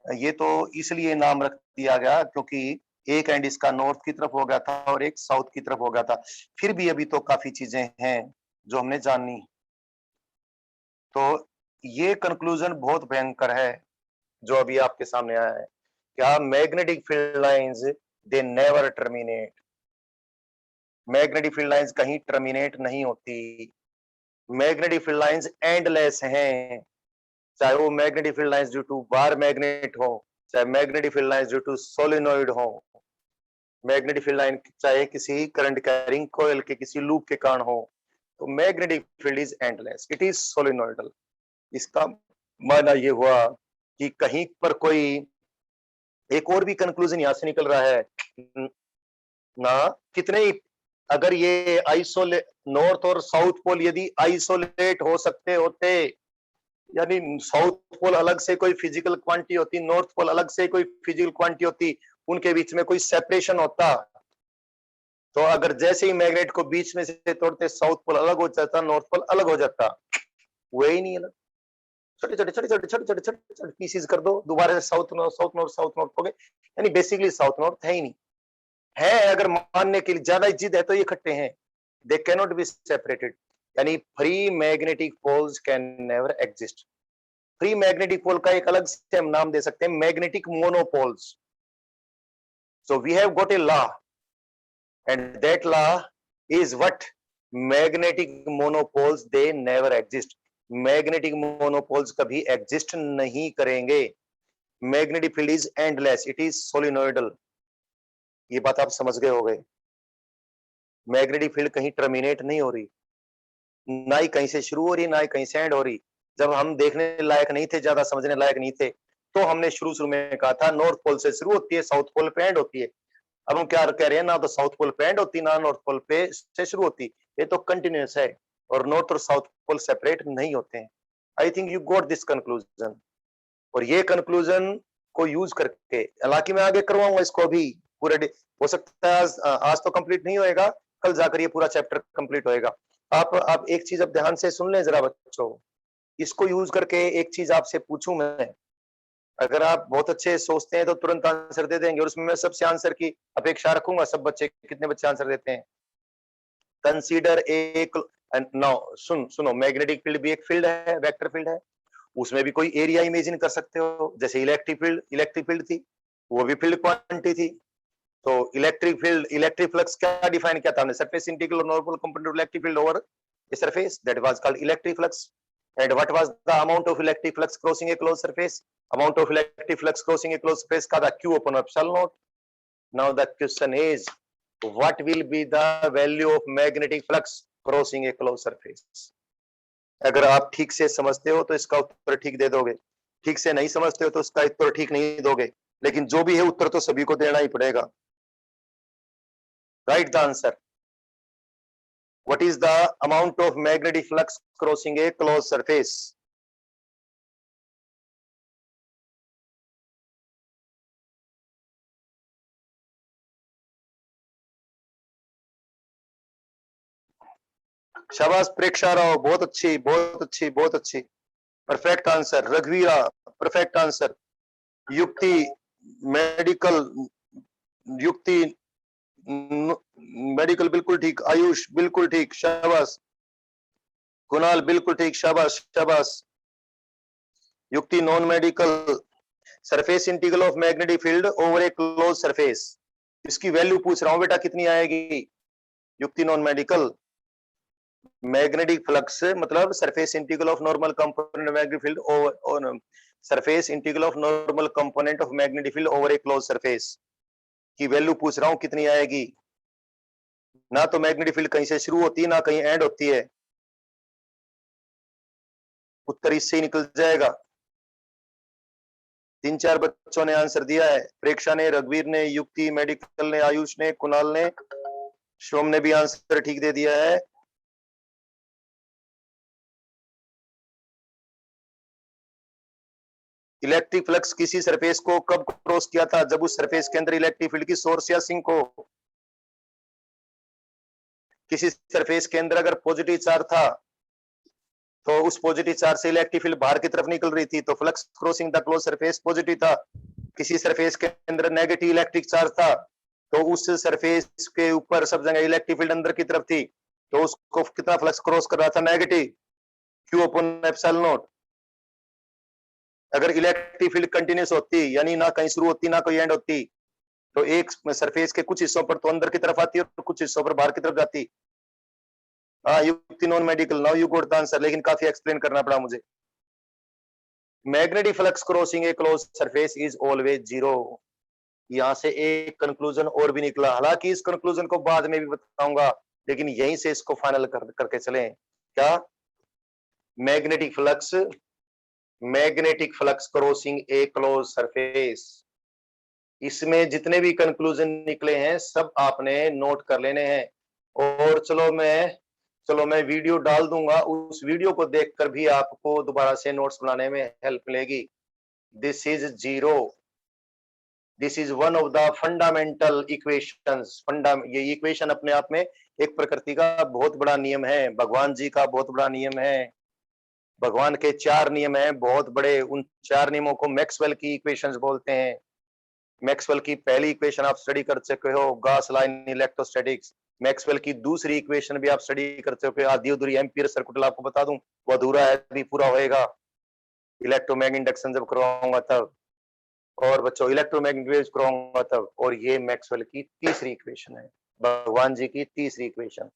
ये तो इसलिए नाम रख दिया गया क्योंकि एक एंड इसका नॉर्थ की तरफ हो गया था और एक साउथ की तरफ हो गया था। फिर भी अभी तो काफी चीजें हैं जो हमने जाननी। तो ये कंक्लूजन बहुत भयंकर है जो अभी आपके सामने आया है। क्या magnetic field lines they never terminate. Magnetic field lines कहीं टर्मिनेट नहीं होती। मैग्नेटिक फील्ड लाइंस एंडलेस हैं, चाहे वो magnetic field lines due to bar magnet हो, चाहे magnetic field lines due to solenoid हो, मैग्नेटिक फील्ड लाइन चाहे किसी करंट कैरिंग कॉइल के किसी लूप के कारण हो, तो magnetic field is endless, it is solenoidal. इसका माना ये हुआ कि कहीं पर कोई एक और भी कंक्लूजन यहां से निकल रहा है ना, कितने ही अगर ये आइसोलेट नॉर्थ और साउथ पोल यदि आइसोलेट हो सकते होते, यानी साउथ पोल अलग से कोई फिजिकल क्वांटिटी होती, नॉर्थ पोल अलग से कोई फिजिकल क्वांटिटी होती, उनके बीच में कोई सेपरेशन होता, तो अगर जैसे ही मैग्नेट को बीच में से तोड़ते साउथ पोल अलग हो जाता, नॉर्थ पोल अलग हो जाता। वो ही नहीं अलग, छोटे छोटे छोटे छोटे छोटे छोटे छोटे छोटे पीसीज कर दो, दोबारा से south north south north south north हो गए। यानी बेसिकली साउथ नॉर्थ है ही नहीं। है अगर मानने के लिए ज्यादा जिद है तो ये इकट्ठे हैं, दे कैनॉट बी सेपरेटेड। यानी free magnetic poles can never exist. Free magnetic pole का एक अलग से हम नाम दे सकते हैं, magnetic monopoles. So we have got a law and that law is what, magnetic monopoles they never exist. Magnetic monopoles कभी एग्जिस्ट नहीं करेंगे। Magnetic field is endless, it is solenoidal. ये बात आप समझ गए हो गए। मैग्नेटिक फील्ड कहीं टर्मिनेट नहीं हो रही, ना ही कहीं से शुरू हो रही, ना ही कहीं से एंड हो रही। जब हम देखने लायक नहीं थे, ज्यादा समझने लायक नहीं थे, तो हमने शुरू में कहा था नॉर्थ पोल से शुरू होती है, साउथ पोल पे एंड होती है। अब हम क्या कह रहे हैं, ना तो साउथ पोल पे एंड होती, ना नॉर्थ पोल पे से शुरू होती। ये तो कंटिन्यूअस है और नॉर्थ और साउथ पोल सेपरेट नहीं होते हैं। I think you got this conclusion. और ये कंक्लूजन को यूज करके, हालांकि मैं आगे करवाऊंगा इसको, अभी पूरे हो सकता है आज तो कंप्लीट नहीं होएगा, कल जाकर ये पूरा चैप्टर कंप्लीट होएगा। आप एक चीज अब ध्यान से सुन लें जरा बच्चों, इसको यूज करके एक चीज आपसे पूछूं मैं, अगर आप बहुत अच्छे सोचते हैं तो तुरंत आंसर दे देंगे, और उसमें मैं सबसे आंसर की अपेक्षा रखूंगा। सब बच्चे कितने बच्चे आंसर देते हैं? कंसीडर एक, नाउ सुनो, मैग्नेटिक फील्ड भी एक फील्ड है, वेक्टर फील्ड है। उसमें भी कोई एरिया इमेजिन कर सकते हो, जैसे इलेक्ट्रिक फील्ड थी, वो भी फील्ड क्वांटिटी थी। तो इलेक्ट्रिक फ्लक्स क्या डिफाइन किया था हमने? Surface integral normal component of electric field over a surface, that was called electric flux. And what was the amount of electric flux crossing a closed surface? Amount of electric flux crossing a closed surface का था Q upon epsilon naught. Now the question is, what will be the value of magnetic flux crossing a closed surface? अगर आप ठीक से समझते हो तो इसका उत्तर ठीक दे दोगे, ठीक से नहीं समझते हो तो इसका उत्तर ठीक नहीं दोगे, लेकिन जो भी है उत्तर तो सभी को देना ही पड़ेगा। Write the answer. What is the amount of magnetic flux crossing a closed surface? शाबाश प्रेक्षा राव, बहुत अच्छी बहुत अच्छी बहुत अच्छी, परफेक्ट आंसर। रघुवीरा, perfect answer. Yukti medical, Yukti medical बिल्कुल ठीक, आयुष बिल्कुल ठीक, शाबाश, कुणाल बिल्कुल ठीक, शाबाश शाबाश। युक्ति non medical, surface integral of magnetic field over a close surface, इसकी वैल्यू पूछ रहा हूं बेटा कितनी आएगी। युक्ति नॉन मेडिकल, मैग्नेटिक फ्लक्स मतलब surface integral of normal component magnetic field over surface integral of normal component of magnetic field over a close surface की वैल्यू पूछ रहा हूं कितनी आएगी। ना तो मैग्नेटिक फील्ड कहीं से शुरू होती है ना कहीं एंड होती है, उत्तर इससे ही निकल जाएगा। 3-4 बच्चों ने आंसर दिया है, प्रेक्षा ने, रघुवीर ने, युक्ति, मेडिकल ने, आयुष ने, कुणाल ने, शिवम ने भी आंसर ठीक दे दिया है। इलेक्ट्रिक फ्लक्स किसी सरफेस को कब क्रॉस किया था? जब उस सरफेस के अंदर इलेक्ट्रिक फील्ड की सोर्स या सिंक हो। किसी सरफेस के अंदर अगर पॉजिटिव चार्ज था तो उस पॉजिटिव चार्ज से इलेक्ट्रिक फील्ड बाहर की तरफ निकल रही थी, तो flux crossing the close surface positive था। किसी सरफेस के अंदर नेगेटिव इलेक्ट्रिक चार्ज था तो उस सरफेस के ऊपर सब जगह इलेक्ट्रिक फील्ड अंदर की तरफ थी, तो उसको कितना फ्लक्स क्रॉस कर रहा था? Negative, Q upon epsilon not. अगर इलेक्ट्रिक फील्ड कंटिन्यूस होती यानी ना कहीं शुरू होती ना कोई एंड होती, तो एक सरफेस के कुछ हिस्सों पर तो अंदर की तरफ आती है और कुछ हिस्सों पर बाहर की तरफ जाती। हाँ, युक्ति non medical, now you got the answer, लेकिन काफी एक्सप्लेन करना पड़ा मुझे। Magnetic flux crossing a close surface is always zero. यहां से एक कंक्लूजन और भी निकला, हालांकि इस कंक्लूजन को बाद में भी बताऊंगा, लेकिन यहीं से इसको फाइनल करके चलें। क्या? Magnetic flux crossing a close surface, इसमें जितने भी कंक्लूजन निकले हैं सब आपने नोट कर लेने हैं। और चलो मैं वीडियो डाल दूंगा, उस वीडियो को देखकर भी आपको दोबारा से नोट्स बनाने में हेल्प मिलेगी। This is zero, this is one of the fundamental equations. ये इक्वेशन अपने आप में एक प्रकृति का बहुत बड़ा नियम है, भगवान जी का बहुत बड़ा नियम है। भगवान के 4 नियम हैं बहुत बड़े, उन 4 नियमों को मैक्सवेल की इक्वेशंस बोलते हैं। मैक्सवेल की पहली इक्वेशन आप स्टडी कर चुके हो, Gauss law in electrostatics. Maxwell की दूसरी इक्वेशन भी आप स्टडी कर चुके हो, आधी अधूरी एम्पियर सर्किट आपको बता दूं, वो अधूरा है, अभी पूरा होएगा इलेक्ट्रोमैग्नेटिक इंडक्शन जब करवाऊंगा तब। और बच्चों इलेक्ट्रोमैग्नेटिक वेव्स करवाऊंगा तब। और ये मैक्सवेल की तीसरी इक्वेशन है, भगवान जी की तीसरी इक्वेशन।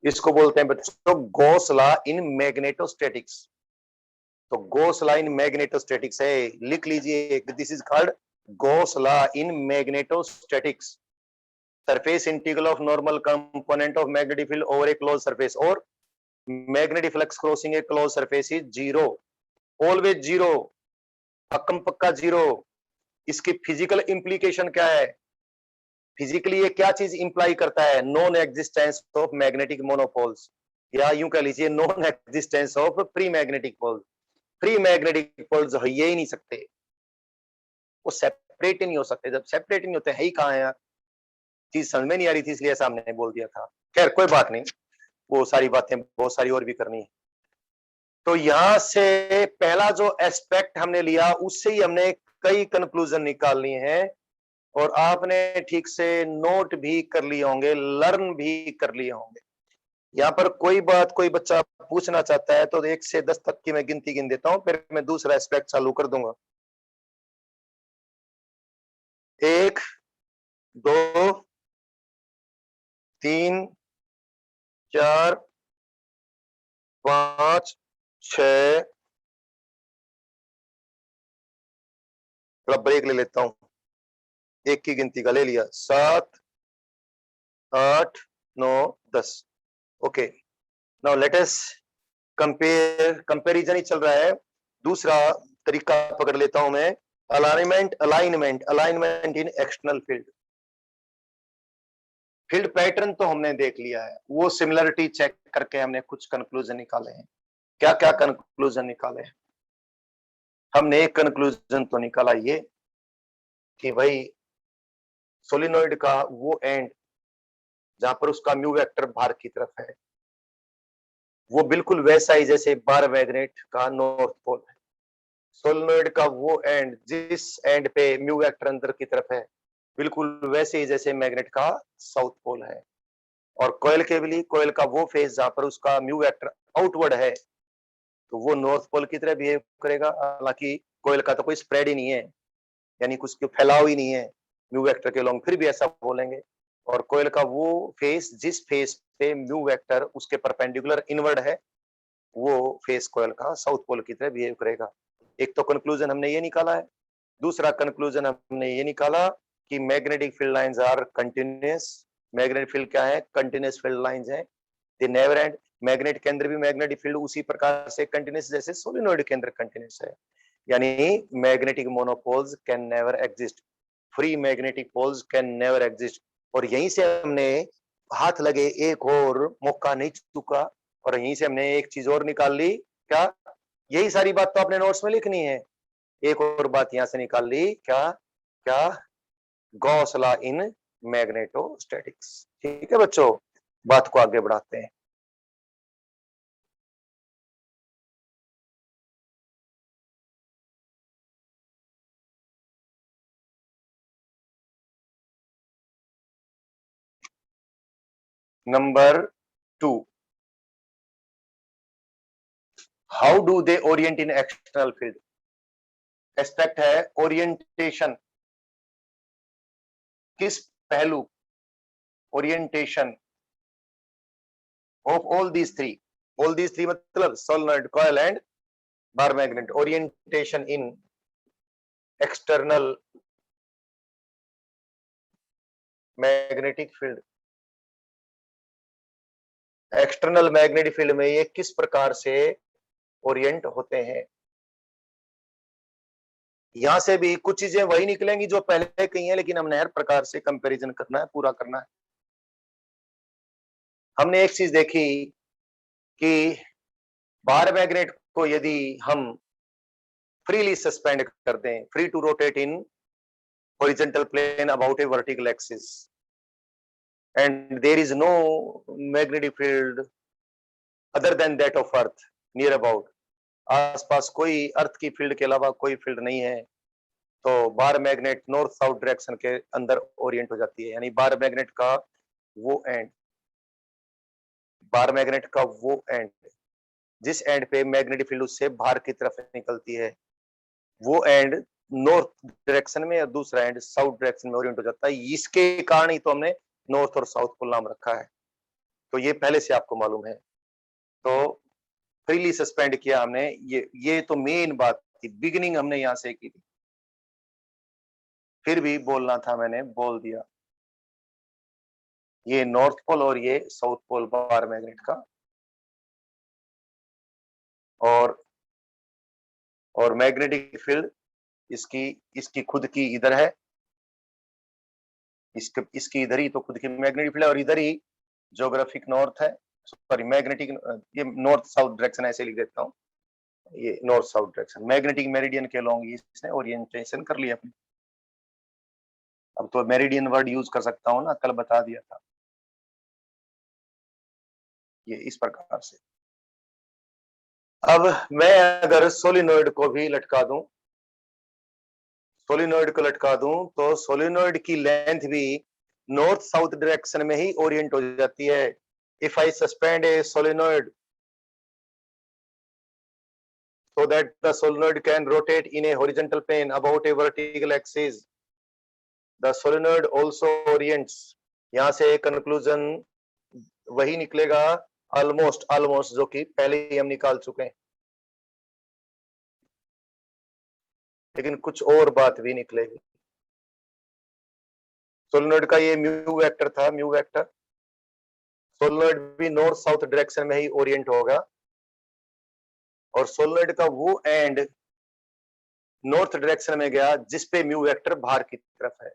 इसको बोलते हैं बच्चों गॉस लॉ इन मैग्नेटोस्टैटिक्स। तो गॉस लॉ इन मैग्नेटोस्टैटिक्स है, लिख लीजिए, this is called Gauss law in magnetostatics. Surface integral of normal component of magnetic field over a close surface और magnetic flux crossing a close surface is zero, always zero, पक्कम पक्का zero. इसकी physical implication क्या है? Physically ये क्या चीज imply करता है? Non existence of magnetic monopoles, या यूं कह लीजिए non existence of free magnetic poles. Free magnetic poles हो ही नहीं सकते, वो सेपरेट ही नहीं हो सकते। जब सेपरेट नहीं होते है ही कहां है यार? चीज समझ में नहीं आ रही थी इसलिए सामने बोल दिया था। खैर कोई बात नहीं, वो सारी बातें बहुत सारी और भी करनी है। तो यहां से पहला जो एस्पेक्ट हमने लिया उससे ही हमने कई कंक्लूजन निकालनी है, और आपने ठीक से नोट भी कर लिए होंगे, लर्न भी कर लिए होंगे। यहाँ पर कोई बात कोई बच्चा पूछना चाहता है तो 1 से 10 तक की मैं गिनती गिन देता हूं, फिर मैं दूसरा एस्पेक्ट चालू कर दूंगा। 1, 2, 3, 4, 5, 6, थोड़ा ब्रेक ले लेता हूं, एक की गिनती का ले लिया, 7, 8, 9, 10। Okay, now let us comparison ही चल रहा है, दूसरा तरीका पकड़ लेता हूं मैं। Alignment in external field. Field pattern तो हमने देख लिया है, वो सिमिलरिटी चेक करके हमने कुछ कंक्लूजन निकाले हैं। क्या क्या कंक्लूजन निकाले हैं? हमने एक कंक्लूजन तो निकाला ये कि भाई सोलिनॉइड का वो एंड जहां पर उसका म्यू वेक्टर बाहर की तरफ है, वो बिल्कुल वैसा ही जैसे बार मैग्नेट का नॉर्थ पोल है। सोलिनॉइड का वो एंड जिस एंड पे म्यू वेक्टर अंदर की तरफ है, बिल्कुल वैसे ही जैसे मैग्नेट का साउथ पोल है। और कोयल का वो फेस जहां पर उसका म्यू वेक्टर आउटवर्ड है तो वो नॉर्थ पोल की तरह बिहेव करेगा। हालांकि कोयल का तो कोई स्प्रेड ही नहीं है, यानी कुछ फैलाव ही नहीं है म्यू वेक्टर के लॉन्ग, फिर भी ऐसा बोलेंगे। और कोयल का वो फेस जिस फेस पे म्यू वेक्टर उसके परपेंडिकुलर इनवर्ड है वो फेस कोयल का साउथ पोल की तरह बिहेव करेगा। एक तो कंक्लूजन हमने ये निकाला है। दूसरा कंक्लूजन हमने ये निकाला कि magnetic field lines are continuous. Magnetic field क्या है? कंटिन्यूअस फील्ड लाइंस है, दे नेवर एंड। मैग्नेट के अंदर भी मैग्नेटिक फील्ड उसी प्रकार से कंटिन्यूअस जैसे सोलिनॉइड के अंदर कंटिन्यूअस है, यानी magnetic monopoles can never exist, free magnetic poles can never exist. और यहीं से हमने हाथ लगे एक और मौका नहीं चुका, और यहीं से हमने एक चीज और निकाल ली। क्या? यही सारी बात तो आपने नोट्स में लिखनी है। एक और बात यहां से निकाल ली, क्या? क्या? Gauss law in magnetostatics. ठीक है बच्चों, बात को आगे बढ़ाते हैं। Number 2, how do they orient in external field? Aspect है ओरिएंटेशन, किस पहलू? Orientation of all these three मतलब solenoid, coil and bar magnet. Orientation in external magnetic field, external magnetic field में ये किस प्रकार से ओरिएंट होते हैं? यहां से भी कुछ चीजें वही निकलेंगी जो पहले कही है, लेकिन हमने हर प्रकार से कंपैरिजन करना है, पूरा करना है। हमने एक चीज देखी कि बार मैग्नेट को यदि हम फ्रीली सस्पेंड कर दें, free to rotate in horizontal plane about a vertical axis, and there is no magnetic field other than that of earth near about, आसपास कोई अर्थ की फील्ड के अलावा कोई फील्ड नहीं है, तो bar magnet north south direction के अंदर ओरिएंट हो जाती है। यानी बार मैग्नेट का वो एंड, बार मैग्नेट का वो एंड जिस एंड पे मैग्नेटिक फील्ड उससे बाहर की तरफ निकलती है, वो एंड नॉर्थ डायरेक्शन में, और दूसरा एंड साउथ डायरेक्शन में ओरिएंट हो जाता है। इसके कारण ही तो हमने नॉर्थ और साउथ पोल नाम रखा है, तो ये पहले से आपको मालूम है। तो फ्रीली सस्पेंड किया हमने, ये तो मेन बात थी, बिगिनिंग हमने यहां से की थी, फिर भी बोलना था मैंने बोल दिया। ये नॉर्थ पोल और ये साउथ पोल बार मैग्नेट का, और मैग्नेटिक फील्ड इसकी इसकी खुद की इधर है, इसकी इधर ही तो खुद की मैग्नेटिक फील्ड है, और इधर ही ज्योग्राफिक नॉर्थ है, सॉरी मैग्नेटिक, ये नॉर्थ साउथ डायरेक्शन ऐसे लिख देता हूँ, ये north south direction magnetic meridian के लॉन्ग इसने ओरिएंटेशन कर लिया अपनी। अब तो मेरिडियन वर्ड यूज कर सकता हूँ ना, कल बता दिया था। ये इस प्रकार से। अब मैं अगर सोलिनॉइड को भी लटका दूं, सोलिनॉइड को लटका दूं तो सोलिनॉइड की लेंथ भी नॉर्थ साउथ डायरेक्शन में ही ओरिएंट हो जाती है। If I suspend A solenoid so that the solenoid can rotate in a horizontal plane about a vertical axis, the solenoid also orients। यहां से कंक्लूजन वही निकलेगा ऑलमोस्ट जो कि पहले ही हम निकाल चुके हैं, लेकिन कुछ और बात भी निकलेगी। सोलिनॉइड का ये म्यू वेक्टर था, म्यू वेक्टर, सोलिनॉइड भी नॉर्थ साउथ डायरेक्शन में ही ओरिएंट होगा, और सोलिनॉइड का वो एंड नॉर्थ डायरेक्शन में गया जिस पे म्यू वेक्टर बाहर की तरफ है,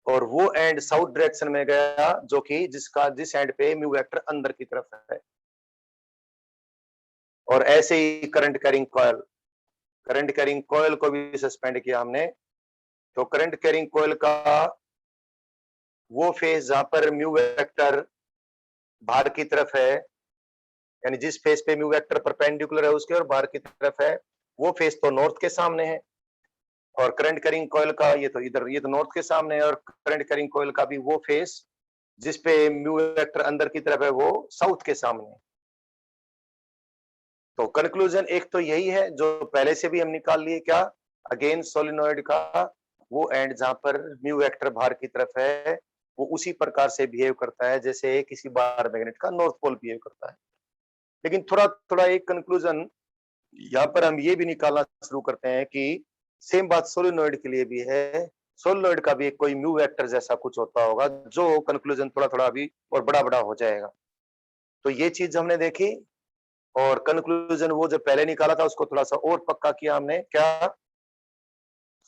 और वो एंड साउथ डायरेक्शन में गया जो कि जिस एंड पे म्यू वेक्टर अंदर की तरफ है। और ऐसे ही करंट कैरिंग कॉइल को भी सस्पेंड किया हमने, तो करंट कैरिंग कॉइल का वो फेस जहां पर म्यू वेक्टर बाहर की तरफ है, यानी जिस फेस पे म्यू वेक्टर परपेंडिकुलर है उसके और बाहर की तरफ है, वो फेस तो नॉर्थ के सामने है, और करंट कैरिंग कॉइल का ये तो इधर, ये तो नॉर्थ के सामने है, और करंट कैरिंग कॉइल का भी वो फेस जिसपे म्यू वेक्टर अंदर की तरफ है वो साउथ के सामने। तो कंक्लूजन एक तो यही है जो पहले से भी हम निकाल लिए, क्या, अगेन सोलिनॉइड का वो एंड जहां पर म्यू वेक्टर बाहर की तरफ है वो उसी प्रकार से बिहेव करता है जैसे किसी बार मैग्नेट का नॉर्थ पोल बिहेव करता है। लेकिन थोड़ा थोड़ा एक कंक्लूजन यहाँ पर हम ये भी निकालना शुरू करते हैं कि सेम बात सोलिनॉइड के लिए भी है। सोलिनॉइड का भी एक कोई म्यू वेक्टर जैसा कुछ होता होगा, जो कंक्लूजन थोड़ा थोड़ा अभी और बड़ा बड़ा हो जाएगा। तो ये चीज हमने देखी और कंक्लूजन वो जो पहले निकाला था उसको थोड़ा सा और पक्का किया हमने, क्या,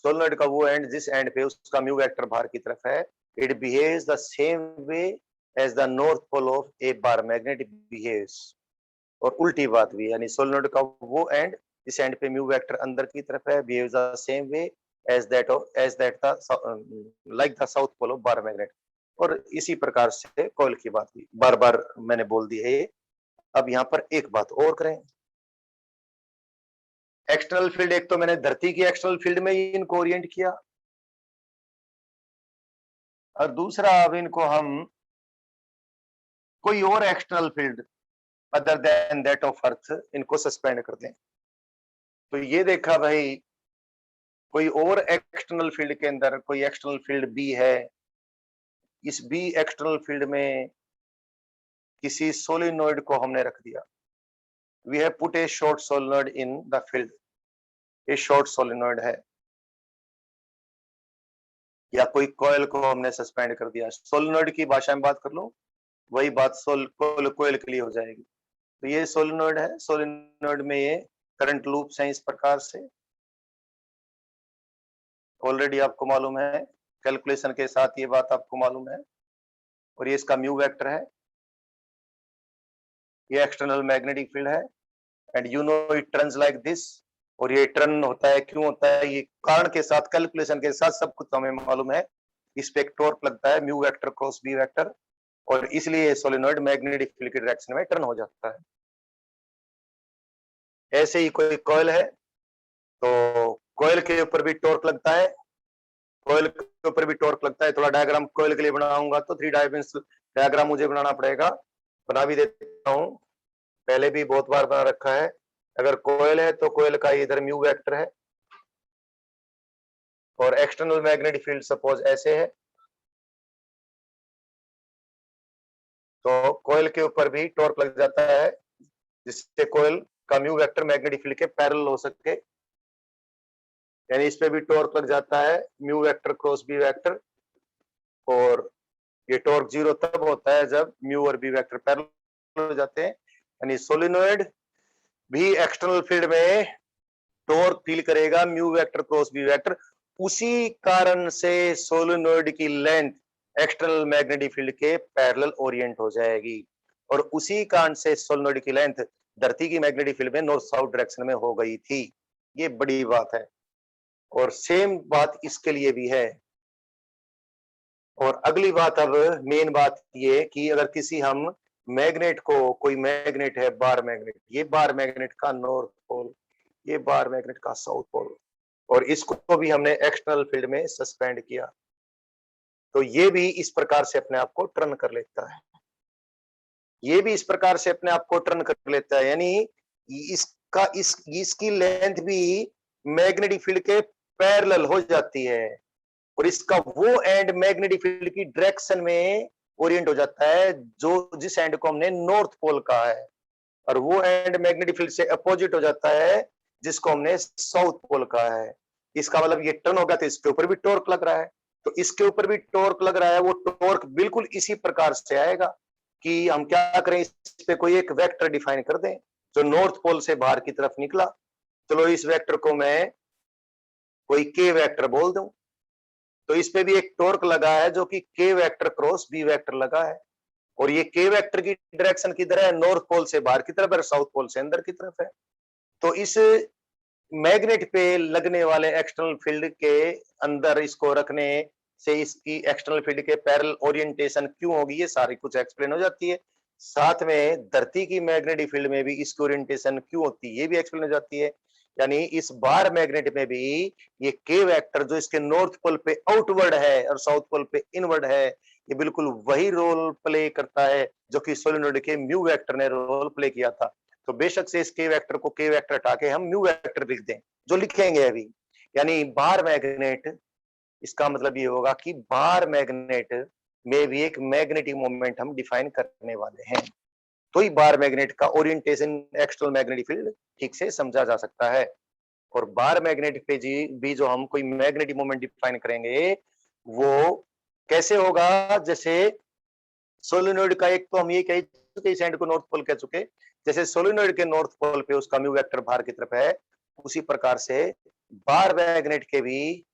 सोलेनॉइड का वो एंड जिस एंड पे उसका म्यू वेक्टर बाहर की तरफ है, it behaves the same way as the north pole of a bar magnet behaves. और उल्टी बात भी, यानी सोलेनॉइड का वो एंड जिस एंड पे म्यू वेक्टर अंदर की तरफ है behaves the same way as that the like the south pole of bar magnet. और इसी प्रकार से कॉइल की बात भी बार बार मैंने बोल दी है। अब यहाँ पर एक बात और करें, एक्सटर्नल फील्ड, एक तो मैंने धरती की एक्सटर्नल फील्ड में ही इनको ओरिएंट किया, और दूसरा अब इनको हम कोई और external field other than that of अर्थ इनको सस्पेंड कर दें। तो ये देखा भाई, कोई और एक्सटर्नल फील्ड के अंदर कोई एक्सटर्नल फील्ड बी है, इस बी एक्सटर्नल फील्ड में किसी सोलिनॉइड को हमने रख दिया। We have put a short solenoid in the field, ये शॉर्ट सोलिनॉइड है, या कोई कॉइल को हमने सस्पेंड कर दिया। सोलिनॉइड की भाषा में बात कर लो, वही बात कॉइल के लिए हो जाएगी। तो ये सोलिनॉइड है, सोलिनॉइड में ये करंट लूप्स हैं इस प्रकार से, ऑलरेडी आपको मालूम है, कैलकुलेशन के साथ ये बात आपको मालूम है। और ये इसका म्यू वेक्टर है, ये एक्सटर्नल मैग्नेटिक फील्ड है, and you know it turns like this. और ये टर्न होता है, क्यों होता है, ये कारण के साथ कैलकुलेशन के साथ सब कुछ हमें मालूम है। इस पे एक टॉर्क लगता है, mu vector cross B vector, और इसलिए सोलिनॉइड मैग्नेटिक फील्ड की डायरेक्शन में टर्न हो जाता है। ऐसे ही कोई कॉइल है, तो कॉइल के ऊपर भी टॉर्क लगता है, कॉइल के ऊपर भी टॉर्क लगता है। थोड़ा डायग्राम कॉइल के लिए बनाऊंगा तो 3 डायमेंशनल डायग्राम मुझे बनाना पड़ेगा, बना भी देता हूं, पहले भी बहुत बार बना रखा है। अगर कॉइल है तो कॉइल का इधर म्यू वेक्टर है, और एक्सटर्नल मैग्नेटिक फील्ड सपोज ऐसे है, तो कॉइल के ऊपर भी टॉर्क लग जाता है जिससे कॉइल का म्यू वेक्टर मैग्नेटिक फील्ड के पैरेलल हो सके, यानी इस पे भी टॉर्क लग जाता है, mu vector cross B vector. और ये टॉर्क जीरो तब होता है जब म्यू और बी वेक्टर पैरेलल हो जाते हैं, यानी सोलिनॉइड भी एक्सटर्नल फील्ड में टॉर्क फील करेगा mu vector cross B vector. उसी कारण से सोलिनॉइड की लेंथ एक्सटर्नल मैग्नेटिक फील्ड के पैरेलल ओरिएंट हो जाएगी, और उसी कारण से सोलिनॉइड की लेंथ धरती की मैग्नेटिक फील्ड में नॉर्थ साउथ डायरेक्शन में हो गई थी। ये बड़ी बात है, और सेम बात इसके लिए भी है। और अगली बात, अब मेन बात ये कि अगर किसी हम मैग्नेट को, कोई मैग्नेट है बार मैग्नेट, ये बार मैग्नेट का नॉर्थ पोल, ये बार मैग्नेट का साउथ पोल, और इसको भी हमने एक्सटर्नल फील्ड में सस्पेंड किया, तो ये भी इस प्रकार से अपने आप को टर्न कर लेता है, ये भी इस प्रकार से अपने आप को टर्न कर लेता है, यानी इसकी लेंथ भी मैग्नेटिक फील्ड के पैरेलल हो जाती है, और इसका वो एंड मैग्नेटिक फील्ड की डायरेक्शन में ओरिएंट हो जाता है जो जिस एंड को हमने नॉर्थ पोल कहा है, और वो एंड मैग्नेटिक फील्ड से अपोजिट हो जाता है जिसको हमने साउथ पोल कहा है। इसका मतलब ये टर्न होगा तो इसके ऊपर भी टॉर्क लग रहा है, तो इसके ऊपर भी टॉर्क लग रहा है, वो टॉर्क बिल्कुल इसी प्रकार से आएगा कि हम क्या करें, इस पे कोई एक वेक्टर डिफाइन कर दें जो नॉर्थ पोल से बाहर की तरफ निकला। चलो इस वेक्टर को मैं कोई के वेक्टर बोल दूं, तो इस पे भी एक टॉर्क लगा है जो कि के वेक्टर क्रॉस बी वेक्टर लगा है, और ये के वेक्टर की डायरेक्शन किधर है, नॉर्थ पोल से बाहर की तरफ और साउथ पोल से अंदर की तरफ है। तो इस मैग्नेट पे लगने वाले एक्सटर्नल फील्ड के अंदर इसको रखने से इसकी एक्सटर्नल फील्ड के पैरेलल ओरिएंटेशन क्यों होगी, ये सारी कुछ एक्सप्लेन हो जाती है। साथ में धरती की मैग्नेटिक फील्ड में भी इसकी ओरिएंटेशन क्यों होती है ये भी एक्सप्लेन हो जाती है। यानी इस बार मैग्नेट में भी ये के वेक्टर जो इसके नॉर्थ पोल पे आउटवर्ड है और साउथ पोल पे इनवर्ड है, ये बिल्कुल वही रोल प्ले करता है जो कि सोलेनोइड के म्यू वेक्टर ने रोल प्ले किया था। तो बेशक से इस के वेक्टर को के वेक्टर हटा के हम म्यू वेक्टर लिख दें, जो लिखेंगे अभी। यानी बार मैग्नेट, इसका मतलब ये होगा कि बार मैग्नेट में भी एक मैग्नेटिक मोमेंट हम डिफाइन करने वाले हैं। तो ही बार मैग्नेट का ओरिएंटेशन एक्सटर्नल मैग्नेटिक फील्ड ठीक से समझा जा सकता है। और बार मैग्नेट पे जी भी जो हम कोई मैग्नेटिक मोमेंट डिफाइन करेंगे वो कैसे होगा, जैसे सोलेनोइड का एक तो हम ये कह चुके इस एंड को नॉर्थ पोल कह चुके, जैसे सोलेनोइड के नॉर्थ पोल पे उसका म्यू वेक्टर बाहर की तरफ है, उसी प्रकार से बार मैग्नेट के भी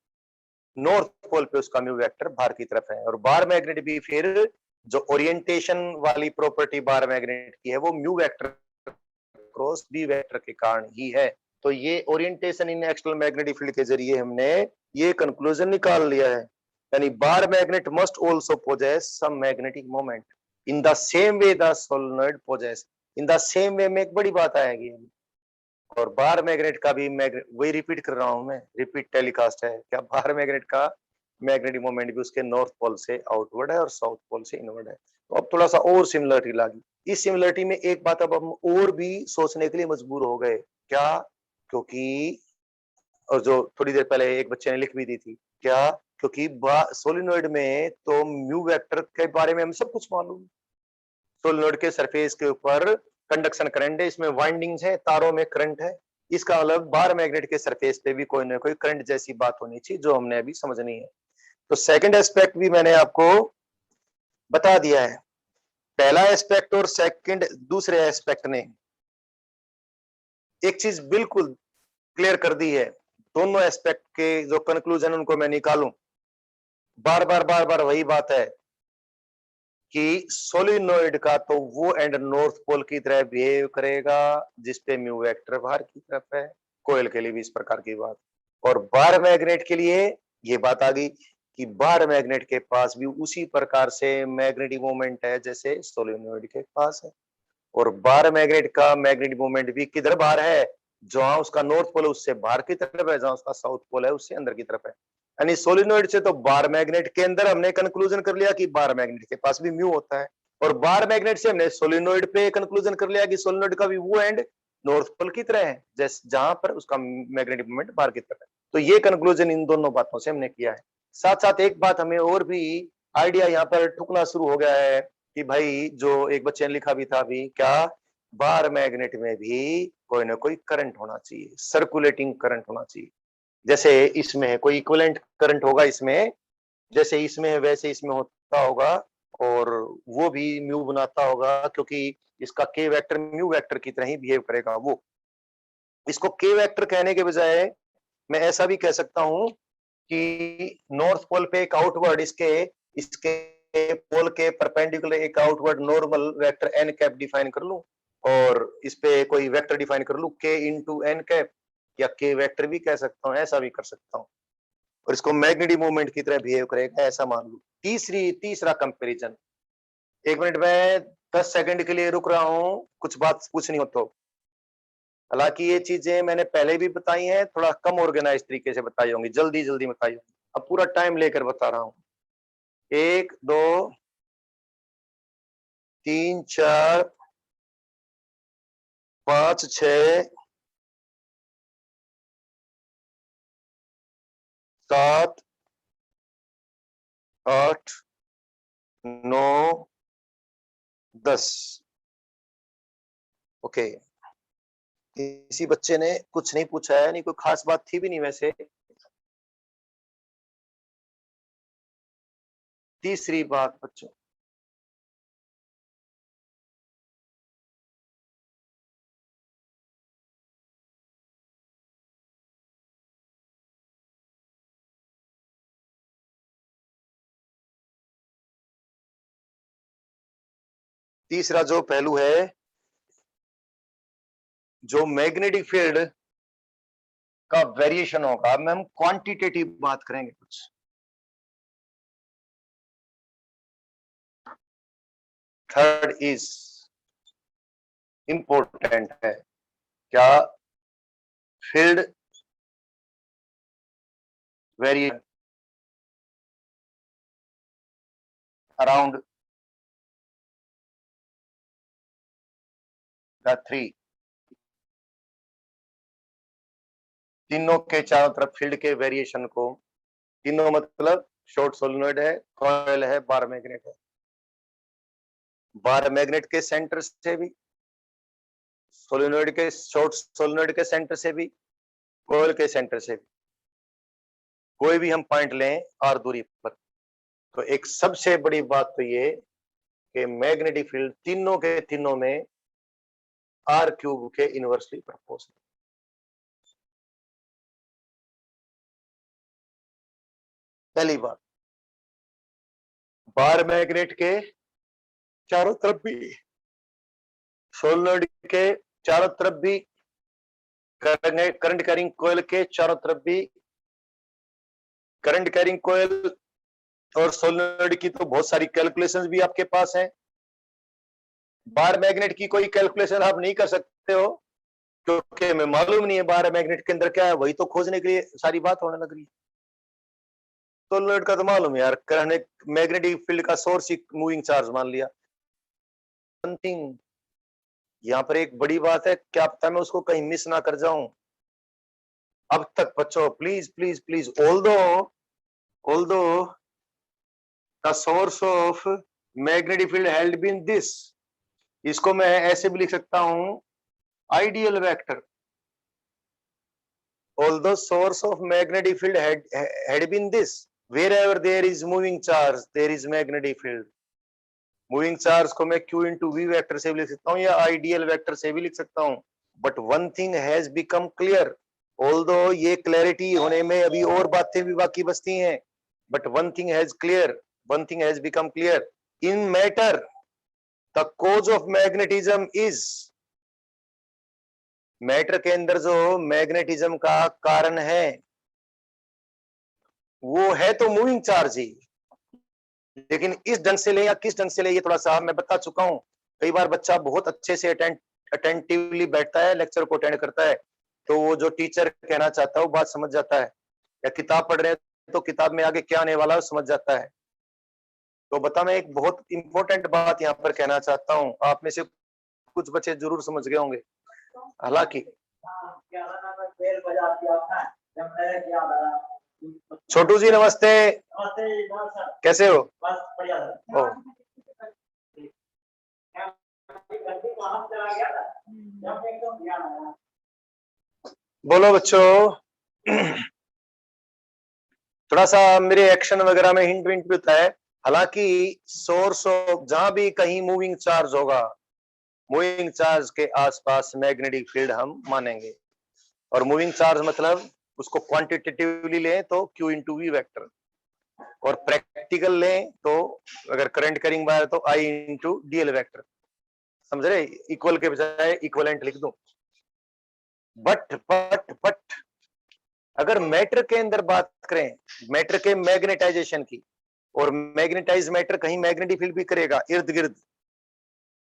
नॉर्थ पोल पे उसका म्यू वेक्टर बाहर की तरफ है। और बार मैग्नेट भी फिर जो ओरिएंटेशन वाली प्रॉपर्टी बार मैग्नेट की है वो mu vector cross B vector के कारण ही है। तो ये orientation in external magnetic field के जरिए हमने ये कंक्लूजन निकाल लिया है, यानी bar magnet must also possess some magnetic moment in the same way the solenoid possesses. In the same way में एक बड़ी बात आएगी। और बार मैग्नेट का भी वही रिपीट कर रहा हूं मैं, रिपीट टेलीकास्ट है क्या, बार मैग्नेट का मैग्नेटिक मोमेंट भी उसके नॉर्थ पोल से आउटवर्ड है और साउथ पोल से इनवर्ड है। तो अब थोड़ा सा और सिमिलरिटी लागी। इस सिमिलरिटी में एक बात अब हम और भी सोचने के लिए मजबूर हो गए, क्या, क्योंकि और जो थोड़ी देर पहले एक बच्चे ने लिख भी दी थी, क्या, क्योंकि सोलिनोइड में तो म्यू वेक्टर के बारे में हम सब कुछ मालूम। सोलिनोइड के सरफेस के ऊपर कंडक्शन करंट है, इसमें वाइंडिंग्स है, तारों में करंट है। इसका मतलब बार मैग्नेट के सरफेस पे भी कोई ना कोई करंट जैसी बात होनी चाहिए, जो हमने अभी समझनी है। तो सेकंड एस्पेक्ट भी मैंने आपको बता दिया है। पहला एस्पेक्ट और सेकंड दूसरे एस्पेक्ट ने एक चीज बिल्कुल क्लियर कर दी है। दोनों एस्पेक्ट के जो कंक्लूजन उनको मैं निकालूं, बार बार वही बात है कि सोलिनोइड का तो वो एंड नॉर्थ पोल की तरह बिहेव करेगा जिसपे म्यू वेक्टर बाहर की तरफ है। कोयल के लिए भी इस प्रकार की बात। और बार मैग्नेट के लिए ये बात आ गई कि बार मैग्नेट के पास भी उसी प्रकार से मैग्नेटिक मोमेंट है जैसे सोलिनोइड के पास है। और बार मैग्नेट का मैग्नेटिक मोमेंट भी किधर बाहर है, जहां उसका नॉर्थ पोल है उससे बाहर की तरफ है, जहां उसका साउथ पोल है उससे अंदर की तरफ है। यानी सोलिनोइड से तो बार मैग्नेट के अंदर हमने कंक्लूजन कर लिया कि बार मैग्नेट के पास भी म्यू होता है, और बार मैग्नेट से हमने सोलिनोइड पे कंक्लूजन कर लिया कि सोलिनोइड का भी वो एंड नॉर्थ पोल की तरह है, जैसे जहां पर उसका मैग्नेटिक मोमेंट बाहर की तरफ है। तो ये कंक्लूजन इन दोनों बातों से हमने किया है। साथ साथ एक बात हमें और भी आइडिया यहाँ पर ठुकना शुरू हो गया है कि भाई जो एक बच्चे ने लिखा भी था अभी, क्या, बार मैग्नेट में भी कोई ना कोई करंट होना चाहिए, सर्कुलेटिंग करंट होना चाहिए। जैसे इसमें कोई इक्विवेलेंट करंट होगा, इसमें जैसे इसमें है वैसे इसमें होता होगा, और वो भी म्यू बनाता होगा, क्योंकि इसका के वेक्टर म्यू वेक्टर की तरह ही बिहेव करेगा वो। इसको के वेक्टर कहने के बजाय मैं ऐसा भी कह सकता हूं कि नॉर्थ पोल पे एक आउटवर्ड इसके इसके पोल के परपेंडिकुलर एक outward normal vector N cap define कर लूं, और इस पे कोई वेक्टर डिफाइन कर लूं के इंटू एन कैप, या के वेक्टर भी कह सकता हूं, ऐसा भी कर सकता हूं, और इसको मैग्नेटिक मूवमेंट की तरह बिहेव करेगा ऐसा मान लूं। तीसरा कंपैरिजन, 1 मिनट में 10 सेकंड के लिए रुक रहा हूं, कुछ बात पूछनी हो तो। हालांकि ये चीजें मैंने पहले भी बताई हैं, थोड़ा कम ऑर्गेनाइज तरीके से बताई होंगी, जल्दी जल्दी बताई होंगी, अब पूरा टाइम लेकर बता रहा हूं। 1 2 3 4 5 6 7 8 9 10। ओके, किसी बच्चे ने कुछ नहीं पूछा है, नहीं कोई खास बात थी भी नहीं वैसे। तीसरी बात बच्चों, तीसरा जो पहलू है, जो मैग्नेटिक फील्ड का वेरिएशन होगा, अब हम क्वांटिटेटिव बात करेंगे कुछ। थर्ड इज इंपॉर्टेंट है, क्या, field variation around the three, तीनों के चारों तरफ फील्ड के वेरिएशन को, तीनों मतलब शॉर्ट सोलेनोइड है, कॉइल है, बार मैग्नेट है। बार मैग्नेट के सेंटर से भी, सोलेनोइड के, शॉर्ट सोलेनोइड के सेंटर से भी, कॉइल के सेंटर से भी, कोई भी हम पॉइंट लें आर दूरी पर, तो एक सबसे बड़ी बात तो ये कि मैग्नेटिक फील्ड तीनों के तीनों में आर क्यूब के इनवर्सली प्रोपोर्शनल। पहली बात, बार मैग्नेट के चारों तरफ भी, सोलेनोइड के चारों तरफ भी, करंट कैरिंग कॉइल के चारों तरफ भी, करंट कैरिंग कॉइल और सोलेनोइड की तो बहुत सारी कैलकुलेशंस भी आपके पास हैं। बार मैग्नेट की कोई कैलकुलेशन आप नहीं कर सकते हो क्योंकि हमें मालूम नहीं है बार मैग्नेट के अंदर क्या है, वही तो खोजने के लिए सारी बात होने लग रही है। सोलेनोइड का तो मालूम है यार, करंट मैग्नेटिक फील्ड का सोर्स ही मूविंग चार्ज मान लिया। यहाँ पर एक बड़ी बात है, क्या पता मैं उसको कहीं मिस ना कर जाऊं। अब तक बच्चों please please please, although the source of magnetic field held been this, इसको मैं ऐसे भी लिख सकता हूं, ideal vector. Although source of magnetic field had been this, wherever there is moving charge, there is magnetic field. Moving charge को मैं Q into V vector से भी लिख सकता हूँ या आइडियल वेक्टर से भी लिख सकता हूँ। But one thing has become clear, although ये क्लैरिटी होने में अभी और बातें भी बाकी बचती हैं, but one thing has become clear, in matter the cause of magnetism is, matter के अंदर जो मैग्नेटिज्म का कारण है वो है तो मूविंग चार्ज ही, लेकिन इस ढंग से ले या किस ढंग से ले ये थोड़ा सा मैं बता चुका हूं। कई बार बच्चा बहुत अच्छे से अटेंटिवली बैठता है, लेक्चर को अटेंड करता है, तो वो जो टीचर कहना चाहता है वो बात समझ जाता है, या किताब पढ़ रहे हैं तो किताब में आगे क्या आने वाला है समझ जाता है। तो बता, मैं एक बहुत इंपॉर्टेंट बात यहाँ पर कहना चाहता हूँ, आप में से कुछ बच्चे जरूर समझ गए होंगे। हालांकि छोटू जी नमस्ते, कैसे हो? ओ, बोलो बच्चों। थोड़ा सा मेरे एक्शन वगैरह में हिंट विंट भी होता है। हालांकि सोर्स ऑफ जहां भी कहीं मूविंग चार्ज होगा, मूविंग चार्ज के आसपास मैग्नेटिक फील्ड हम मानेंगे, और मूविंग चार्ज मतलब उसको क्वांटिटेटिवली लें तो Q into V वेक्टर, और प्रैक्टिकल लें तो अगर करंट कैरिंग वायर तो I into DL वेक्टर। समझ रहे? इक्वल के बजाय इक्वलेंट लिख दूं। बट अगर मैटर के अंदर बात करें, मैटर के मैग्नेटाइजेशन की, और मैग्नेटाइज मैटर कहीं मैग्नेटिक फील्ड भी करेगा इर्द गिर्द,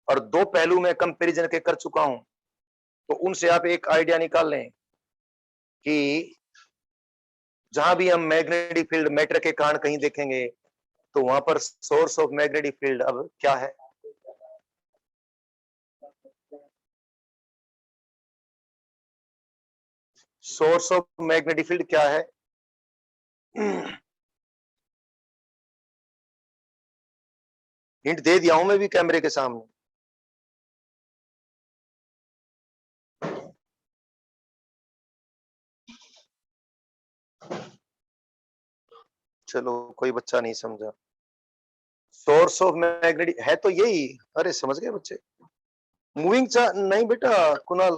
और दो पहलू में कंपैरिजन के कर चुका हूं, तो उनसे आप एक आइडिया निकाल लें कि जहां भी हम मैग्नेटिक फील्ड मैटर के कारण कहीं देखेंगे तो वहां पर सोर्स ऑफ मैग्नेटिक फील्ड अब क्या है? सोर्स ऑफ मैग्नेटिक फील्ड क्या है? हिंट दे दिया हूं मैं भी कैमरे के सामने। चलो कोई बच्चा नहीं समझा। सोर्स ऑफ मैग्नेटिक है तो यही, अरे समझ गए बच्चे। मूविंग चार्ज नहीं बेटा, कुणाल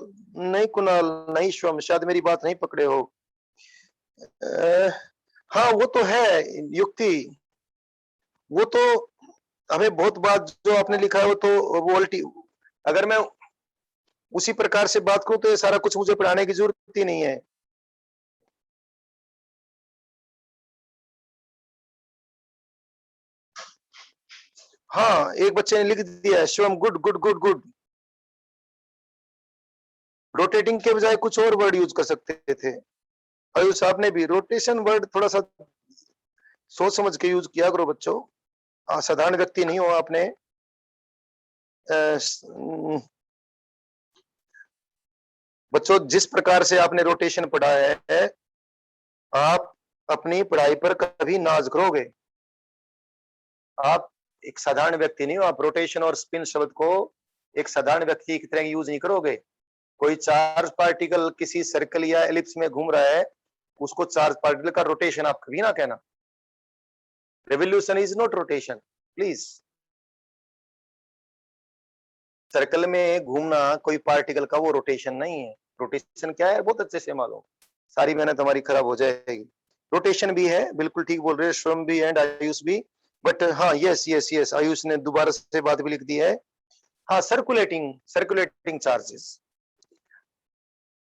नहीं श्वम, शायद मेरी बात नहीं पकड़े हो। हाँ वो तो है युक्ति, वो तो हमें बहुत बात जो आपने लिखा है वो तो वोल्टी, अगर मैं उसी प्रकार से बात करूं तो ये सारा कुछ मुझे पढ़ाने की जरूरत ही नहीं है। हाँ एक बच्चे ने लिख दिया Shivam, good good good good. Rotating के बजाय कुछ और वर्ड यूज कर सकते थे। आयुष आपने भी रोटेशन वर्ड थोड़ा सा सोच समझ के यूज किया करो बच्चों। साधारण व्यक्ति नहीं हो आपने। बच्चों जिस प्रकार से आपने रोटेशन पढ़ा है, आप अपनी पढ़ाई पर कभी नाज करोगे। आप एक साधारण व्यक्ति नहीं हो, आप रोटेशन और स्पिन शब्द को एक साधारण व्यक्ति की तरह यूज नहीं करोगे। कोई चार्ज पार्टिकल किसी सर्कल या एलिप्स में घूम रहा है, उसको चार्ज पार्टिकल का रोटेशन आप कभी ना कहना। Revolution is not rotation, please. Circle में घूमना कोई पार्टिकल का वो रोटेशन नहीं है। रोटेशन क्या है बहुत अच्छे से मालूम, सारी मेहनत हमारी खराब हो जाएगी। रोटेशन भी है, बिल्कुल ठीक बोल रहे हैं श्रम भी एंड आयुष भी। बट हाँ, यस यस यस, आयुष ने दोबारा से बात भी लिख दी है। हाँ, सर्कुलेटिंग चार्जेस,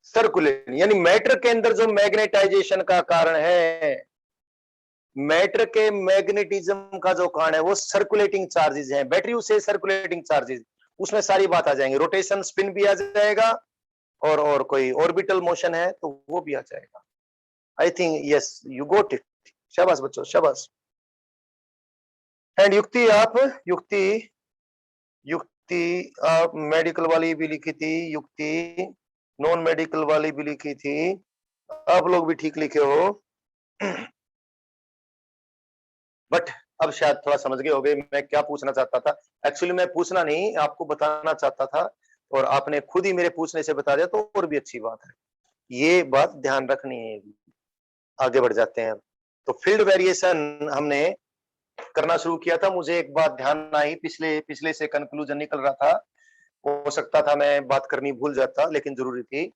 सर्कुलेटिंग यानी मैटर के अंदर जो मैग्नेटाइजेशन का कारण है, मैटर के मैग्नेटिज्म का जो कारण है वो सर्कुलेटिंग चार्जेस हैं। बैटरी से सर्कुलेटिंग चार्जेस, उसमें सारी बात आ जाएंगी। रोटेशन स्पिन भी आ जाएगा, और कोई ऑर्बिटल मोशन है तो वो भी आ जाएगा। I think yes you got it. शाबाश बच्चों, शाबाश। एंड युक्ति, आप युक्ति आप मेडिकल वाली भी लिखी थी, युक्ति नॉन मेडिकल वाली भी लिखी थी, आप लोग भी ठीक लिखे हो। बट अब शायद थोड़ा समझ गए होगे मैं क्या पूछना चाहता था। एक्चुअली मैं पूछना नहीं, आपको बताना चाहता था, और आपने खुद ही मेरे पूछने से बता दिया तो और भी अच्छी बात है। ये बात ध्यान रखनी है। आगे बढ़ जाते हैं। तो फील्ड वेरिएशन हमने करना शुरू किया था। मुझे एक बात ध्यान आई, पिछले से कंक्लूजन निकल रहा था, हो सकता था मैं बात करनी भूल जाता, लेकिन जरूरी थी।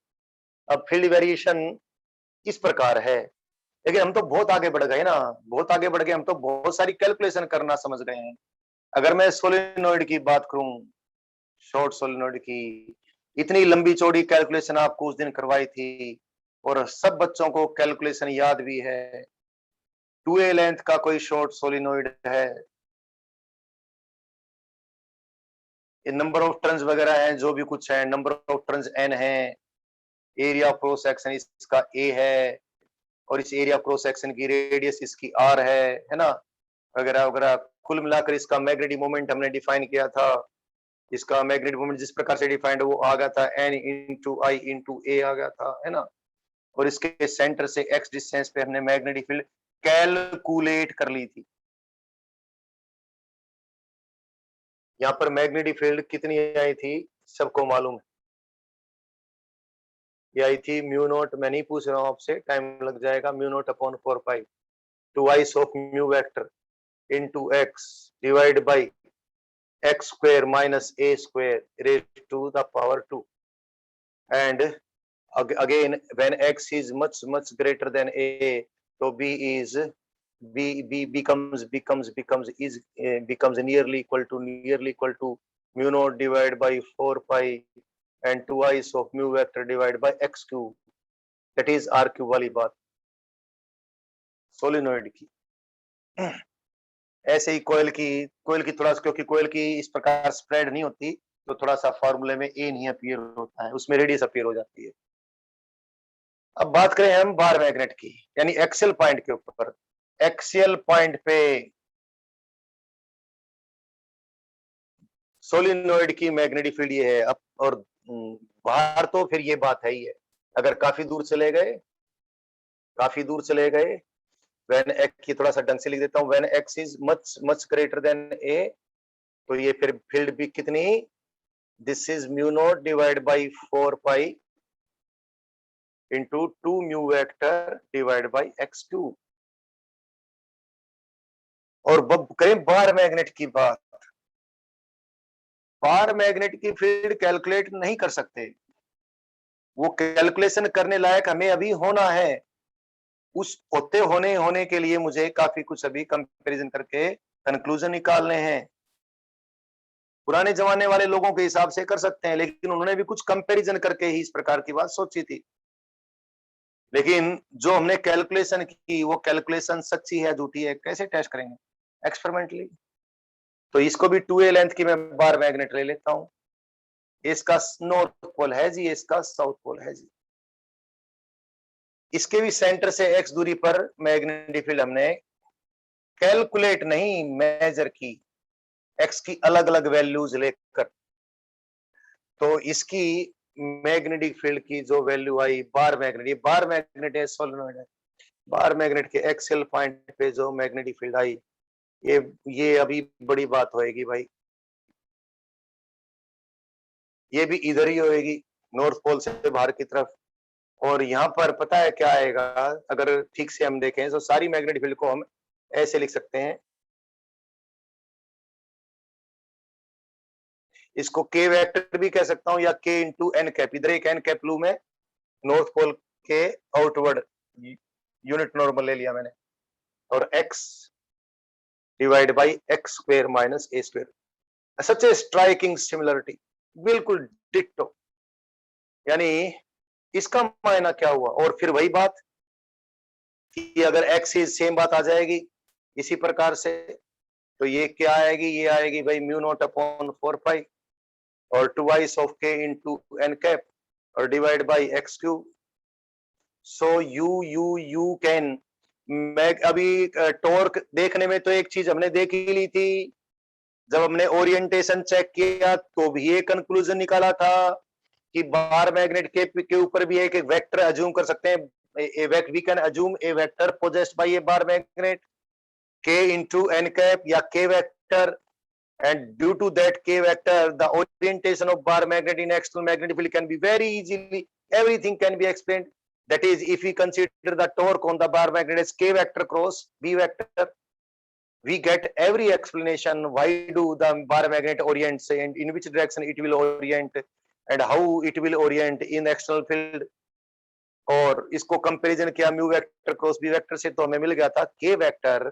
अब फील्ड वेरिएशन इस प्रकार है, लेकिन हम तो बहुत आगे बढ़ गए ना, बहुत आगे बढ़ गए। हम तो बहुत सारी कैलकुलेशन करना समझ गए हैं। अगर मैं सोलेनोइड की बात करूं, शॉर्ट सोलेनोइड की, इतनी लंबी चौड़ी कैलकुलेशन आपको उस दिन करवाई थी, और सब बच्चों को कैलकुलेशन याद भी है। 2a लेंथ का कोई शॉर्ट सोलेनोइड है, ये नंबर ऑफ टर्न्स वगैरह हैं, जो भी कुछ है, नंबर ऑफ टर्न्स n है, एरिया ऑफ क्रॉस सेक्शन इसका a है, और इस एरिया क्रॉस सेक्शन की रेडियस इसकी r है ना, वगैरह वगैरह। कुल मिलाकर इसका मैग्नेटिक मोमेंट हमने डिफाइन किया था। इसका मैग्नेटिक मोमेंट जिस प्रकार से डिफाइंड वो आ गया था, n इंटू आई इंटू ए आ गया था, है ना। और इसके सेंटर से x डिस्टेंस पे हमने मैग्नेटिक फील्ड कैलकुलेट कर ली थी। यहाँ पर मैग्नेटिक फील्ड कितनी आई थी सबको मालूम है, ये आई थी म्यू नॉट। मैं नहीं पूछ रहा हूँ आपसे, टाइम लग जाएगा। Mu naught upon 4 pi twice of mu vector into x divide by x square minus a square raise to the power 2। And again when x is much greater than a, so b becomes nearly equal to mu naught divided by 4 pi and twice of mu vector divided by x cube, that is r cube वाली बात solenoid की। ऐसे ही कोयल की थोड़ा, क्योंकि कोयल की इस प्रकार स्प्रेड नहीं होती, तो थोड़ा सा फॉर्मूले में ए नहीं अपीयर होता है, उसमें रेडियस अपीयर हो जाती है। अब बात करें हम बार मैग्नेट की, यानी एक्सियल पॉइंट के ऊपर। एक्सियल पॉइंट पे सोलिनोइड की मैग्नेटिक फील्ड ये है। अब और बाहर तो फिर ये बात है ही है। अगर काफी दूर चले गए, व्हेन एक्स, की थोड़ा सा ढंग से लिख देता हूं, when x is much greater than a, तो ये फिर फील्ड भी कितनी, this is mu not divide by 4 pi into 2 mu vector divide by x cube. और करें बार मैग्नेट की बात, बार मैग्नेट की फील्ड कैलकुलेट नहीं कर सकते, वो कैलकुलेशन करने लायक हमें अभी होना है। उस होने के लिए मुझे काफी कुछ अभी कंपैरिजन करके कंक्लूजन निकालने हैं। पुराने जमाने वाले लोगों के हिसाब से कर सकते हैं, लेकिन उन्होंने भी कुछ कंपैरिजन करके ही इस प्रकार की बात सोची थी। लेकिन जो हमने कैलकुलेशन की, वो कैलकुलेशन सच्ची है झूठी है, कैसे टेस्ट करेंगे? एक्सपेरिमेंटली। तो इसको भी 2a लेंथ की मैं बार मैग्नेट ले लेता हूं। इसका नॉर्थ पोल है जी, इसका साउथ पोल है जी। इसके भी सेंटर से x दूरी पर मैग्नेटिक फील्ड हमने कैलकुलेट नहीं, मेजर की, एक्स की अलग अलग वैल्यूज लेकर। तो इसकी मैग्नेटिक फील्ड की जो वैल्यू आई, बार मैग्नेट है, सोलेनोइड है, बार मैग्नेट के एक्सियल पॉइंट पे जो मैग्नेटिक फील्ड आई, ये ये अभी बड़ी बात होएगी भाई। ये भी इधर ही होएगी, नॉर्थ पोल से बाहर की तरफ। और यहाँ पर पता है क्या आएगा, अगर ठीक से हम देखें तो सारी मैग्नेटिक फील्ड को हम ऐसे लिख सकते हैं, इसको के वेक्टर भी कह सकता हूं या के इंटू एन कैप, इधर एक एन कैप लू में, नॉर्थ पोल के आउटवर्ड यूनिट नॉर्मल ले लिया मैंने, और x divide by x square minus A square. Such A striking similarity, बिल्कुल डिट्टो। यानी इसका मायना क्या हुआ, और फिर वही बात कि अगर एक्स इज सेम बात आ जाएगी इसी प्रकार से, तो ये क्या आएगी, ये आएगी भाई म्यू नॉट अपॉन 4 पाई और 2 of K into N cap और divide by X cube. So you can mag, अभी टॉर्क देखने में तो एक चीज हमने देख ही ली थी, जब हमने ओरिएंटेशन चेक किया तो भी ये कंक्लूजन निकाला था कि बार मैग्नेट के ऊपर भी एक वेक्टर अज्यूम कर सकते हैं, we can assume a vector possessed by a bar magnet k into n cap या k vector, and due to that k vector the orientation of bar magnet in external magnetic field can be very easily, everything can be explained. That is, if we consider the torque on the bar magnet as k vector cross b vector, we get every explanation why do the bar magnet orients and in which direction it will orient and how it will orient in external field. और इसको comparison किया mu vector cross B vector से, तो हमें मिल गया था k vector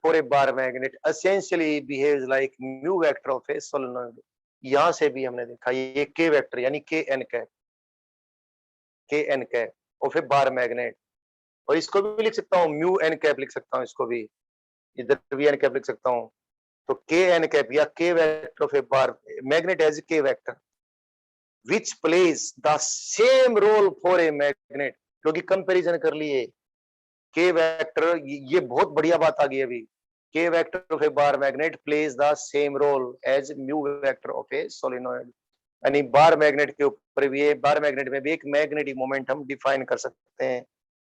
for a bar magnet essentially behaves like mu vector of a solenoid। यहां से भी हमने देखा ये k वेक्टर यानी k n cap of a bar magnet, और इसको भी लिख सकता हूँ म्यू n कैप लिख सकता हूँ, इसको भी इधर भी n कैप लिख सकता हूँ। तो k n कैप या k vector of a bar magnet as k vector which plays the same role for a magnet, क्योंकि कंपैरिजन कर लिए k वेक्टर, ये बहुत बढ़िया बात आ गई अभी, k vector of a bar magnet plays the same role as mu vector of a solenoid। यानी बार मैग्नेट के ऊपर भी, बार मैग्नेट में भी एक मैग्नेटिक मोमेंट हम डिफाइन कर सकते हैं,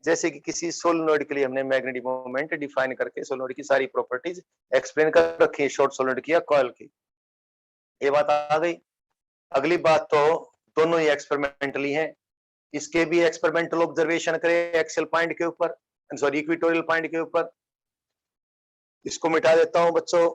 जैसे कि किसी सोलेनोइड के लिए हमने मैग्नेटिक मोमेंट डिफाइन करके सोलेनोइड की सारी प्रॉपर्टीज एक्सप्लेन कर रखी है, शॉर्ट सोलेनोइड की या कॉइल की। ये बात आ गई। अगली बात, तो दोनों ही एक्सपेरिमेंटली हैं, इसके भी एक्सपेरिमेंटल ऑब्जर्वेशन करें एक्सेल पॉइंट के ऊपर, सॉरी इक्वेटोरियल पॉइंट के ऊपर। इसको मिटा देता हूं बच्चों,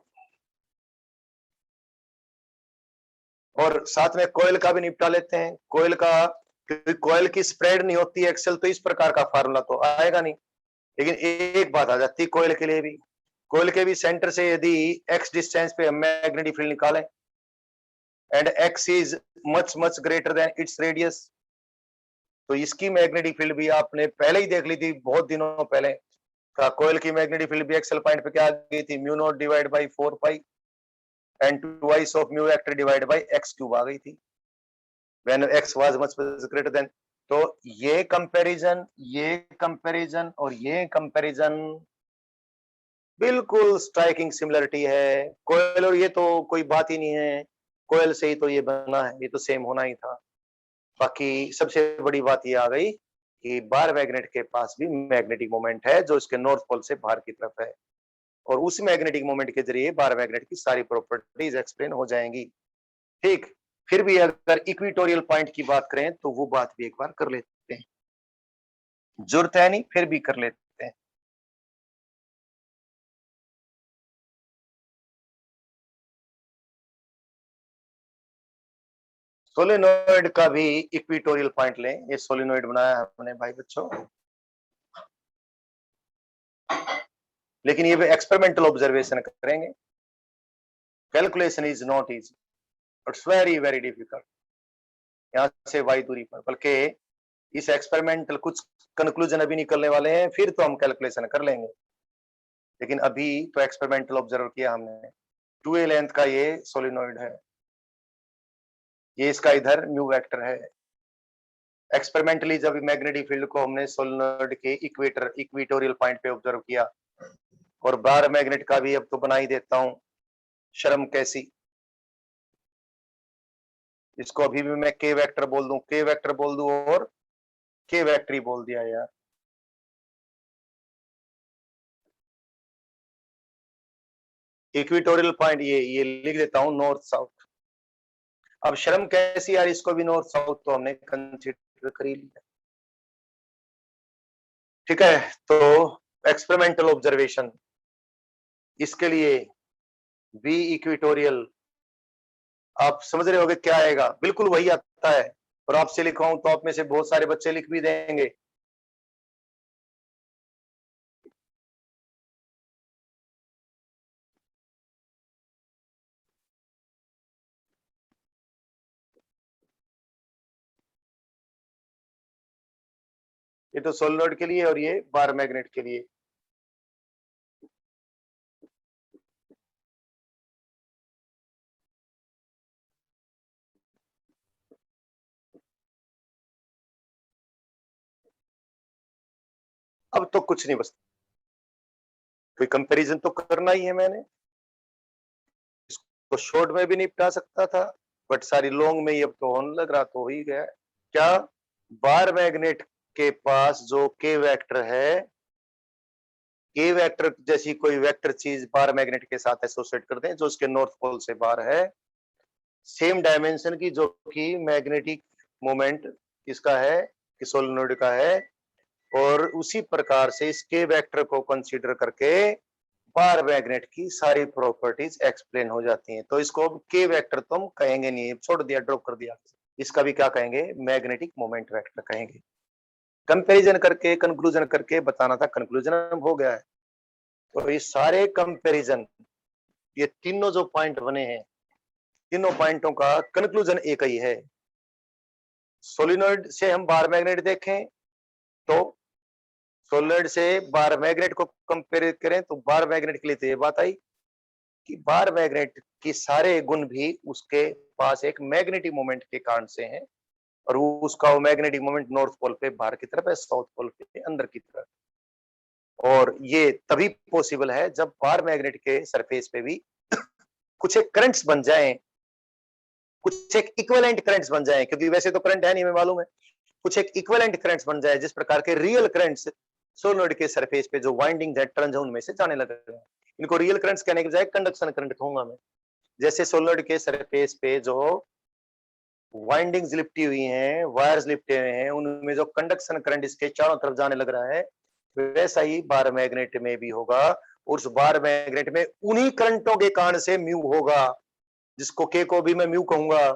और साथ में कोयल का भी निपटा लेते हैं। कोयल का, क्योंकि कोयल की स्प्रेड नहीं होती एक्सेल, तो इस प्रकार का फार्मूला तो आएगा नहीं, लेकिन एक बात आ जाती है कोयल के लिए भी। कोयल के भी सेंटर से यदि एक्स डिस्टेंस पे हम मैग्नेटिक फील्ड निकालें and x is much greater then its radius, तो इसकी मैग्नेटिक फील्ड भी आपने पहले ही देख ली थी बहुत दिनों पहले का। कोयल की मैग्नेटिक फील्ड भी एक्सेल पॉइंट पे क्या आ गई थी, mu not divide by 4 pi and 2 of mu vector divided by x cube आ गई थी when x was much greater than। तो ये कंपैरिजन और ये कंपैरिजन बिल्कुल स्ट्राइकिंग सिमिलरिटी है। कोयल और ये तो कोई बात ही नहीं है, कोयल से ही तो ये बना है, ये तो सेम होना ही था। बाकी सबसे बड़ी बात ये आ गई कि बार मैग्नेट के पास भी मैग्नेटिक मोमेंट है जो इसके नॉर्थ पोल से बाहर की तरफ है, और उस मैग्नेटिक मोमेंट के जरिए बार मैग्नेट की सारी प्रॉपर्टीज एक्सप्लेन हो जाएंगी। ठीक, फिर भी अगर इक्वेटोरियल पॉइंट की बात करें तो वो बात भी एक बार कर लेते हैं, जरूरत है नहीं फिर भी कर लेते हैं। सोलेनोइड का भी इक्वेटोरियल पॉइंट लें, ये सोलेनोइड बनाया है हमने भाई बच्चों, लेकिन ये एक्सपेरिमेंटल ऑब्जर्वेशन करेंगे। Calculation is not easy, it's very difficult. यहाँ से वाई दूरी पर, बल्कि इस एक्सपेरिमेंटल कुछ कंक्लूजन अभी निकलने वाले हैं, फिर तो हम कैलकुलेशन कर लेंगे, लेकिन अभी तो एक्सपेरिमेंटल ऑब्जर्व किया हमने। 2a लेंथ का ये सोलिनोइड है, ये इसका इधर म्यू वेक्टर है। एक्सपेरिमेंटली जब मैग्नेटिक फील्ड को हमने सोलिनोइड के इक्वेटोरियल पॉइंट पे ऑब्जर्व किया और बार मैग्नेट का भी अब तो बना ही देता हूं, शर्म कैसी। इसको अभी भी मैं के वेक्टर बोल दूं, के वेक्टर बोल दूं और के वेक्टर ही बोल दिया यार। इक्वेटोरियल पॉइंट ये लिख देता हूं, नॉर्थ साउथ। अब शर्म कैसी यार, इसको भी नॉर्थ साउथ तो हमने कंसीडर कर ही लिया। ठीक है, तो एक्सपेरिमेंटल ऑब्जर्वेशन, इसके लिए बी इक्वेटोरियल, आप समझ रहे होगे क्या आएगा, बिल्कुल वही आता है। और आपसे लिखवाऊं तो आप में से बहुत सारे बच्चे लिख भी देंगे। ये तो सोलेनोइड के लिए और ये बार मैग्नेट के लिए। अब तो कुछ नहीं बचता, कोई कंपैरिजन तो करना ही है मैंने। इसको शॉर्ट में भी निपटा सकता था, बट सारी लॉन्ग में ही अब तो होने लग रहा, तो हो ही गया। क्या बार मैग्नेट के पास जो के वेक्टर है, के वेक्टर जैसी कोई वेक्टर चीज बार मैग्नेट के साथ एसोसिएट कर दें जो उसके नॉर्थ पोल से बाहर है, सेम डायमेंशन की, जो कि मैग्नेटिक मोमेंट किसका है, कि सोलेनोइड का है, और उसी प्रकार से इस के वेक्टर को कंसीडर करके बार मैग्नेट की सारी प्रॉपर्टीज एक्सप्लेन हो जाती हैं। तो इसको के वेक्टर तो हम कहेंगे नहीं, छोड़ दिया, ड्रॉप कर दिया। इसका भी क्या कहेंगे, मैग्नेटिक मोमेंट वेक्टर कहेंगे। कंपैरिजन करके कंक्लूजन करके बताना था, कंक्लूजन हो गया है। तो ये सारे कंपैरिजन, ये तीनों जो पॉइंट बने हैं, तीनों पॉइंटों का कंक्लूजन एक ही है। सोलिनॉइड से हम बार मैग्नेट देखें तो सोलिनॉइड से बार मैग्नेट को कंपेयर करें तो बार मैग्नेट के लिए तो ये बात आई कि बार मैग्नेट के सारे गुण भी उसके पास एक मैग्नेटिक मोमेंट के कारण से हैं, और वो उसका वो मैग्नेटिक मोमेंट नॉर्थ पोल पे बाहर की तरफ है, साउथ पोल पे अंदर की तरफ। और ये तभी पॉसिबल है जब बार मैग्नेट के सरफेस पे भी कुछ एक करंट्स बन जाएं, कुछ एक इक्विवेलेंट करंट्स बन जाएं, क्योंकि वैसे तो करंट है नहीं, हमें मालूम है। कुछ एक इक्विवेलेंट करंट्स बन जाए, जिस प्रकार के रियल करंट्स सोलेनोइड के सरफेस पे जो वाइंडिंग है टर्न जोन में से जाने लगे हैं, इनको रियल करंट्स कहने के बजाय कंडक्शन करंट कहूंगा मैं। जैसे सोलेनोइड के सरफेस पे जो वाइंडिंग्स लिपटी हुई हैं, वायर्स लिपटे हुए हैं, उनमें जो कंडक्शन करंट इसके चारों तरफ जाने लग रहा है, वैसा ही बार मैग्नेट में भी होगा। उस बार मैग्नेट में उन्हीं करंटों के कारण से म्यू होगा, जिसको के को भी मैं म्यू कहूंगा।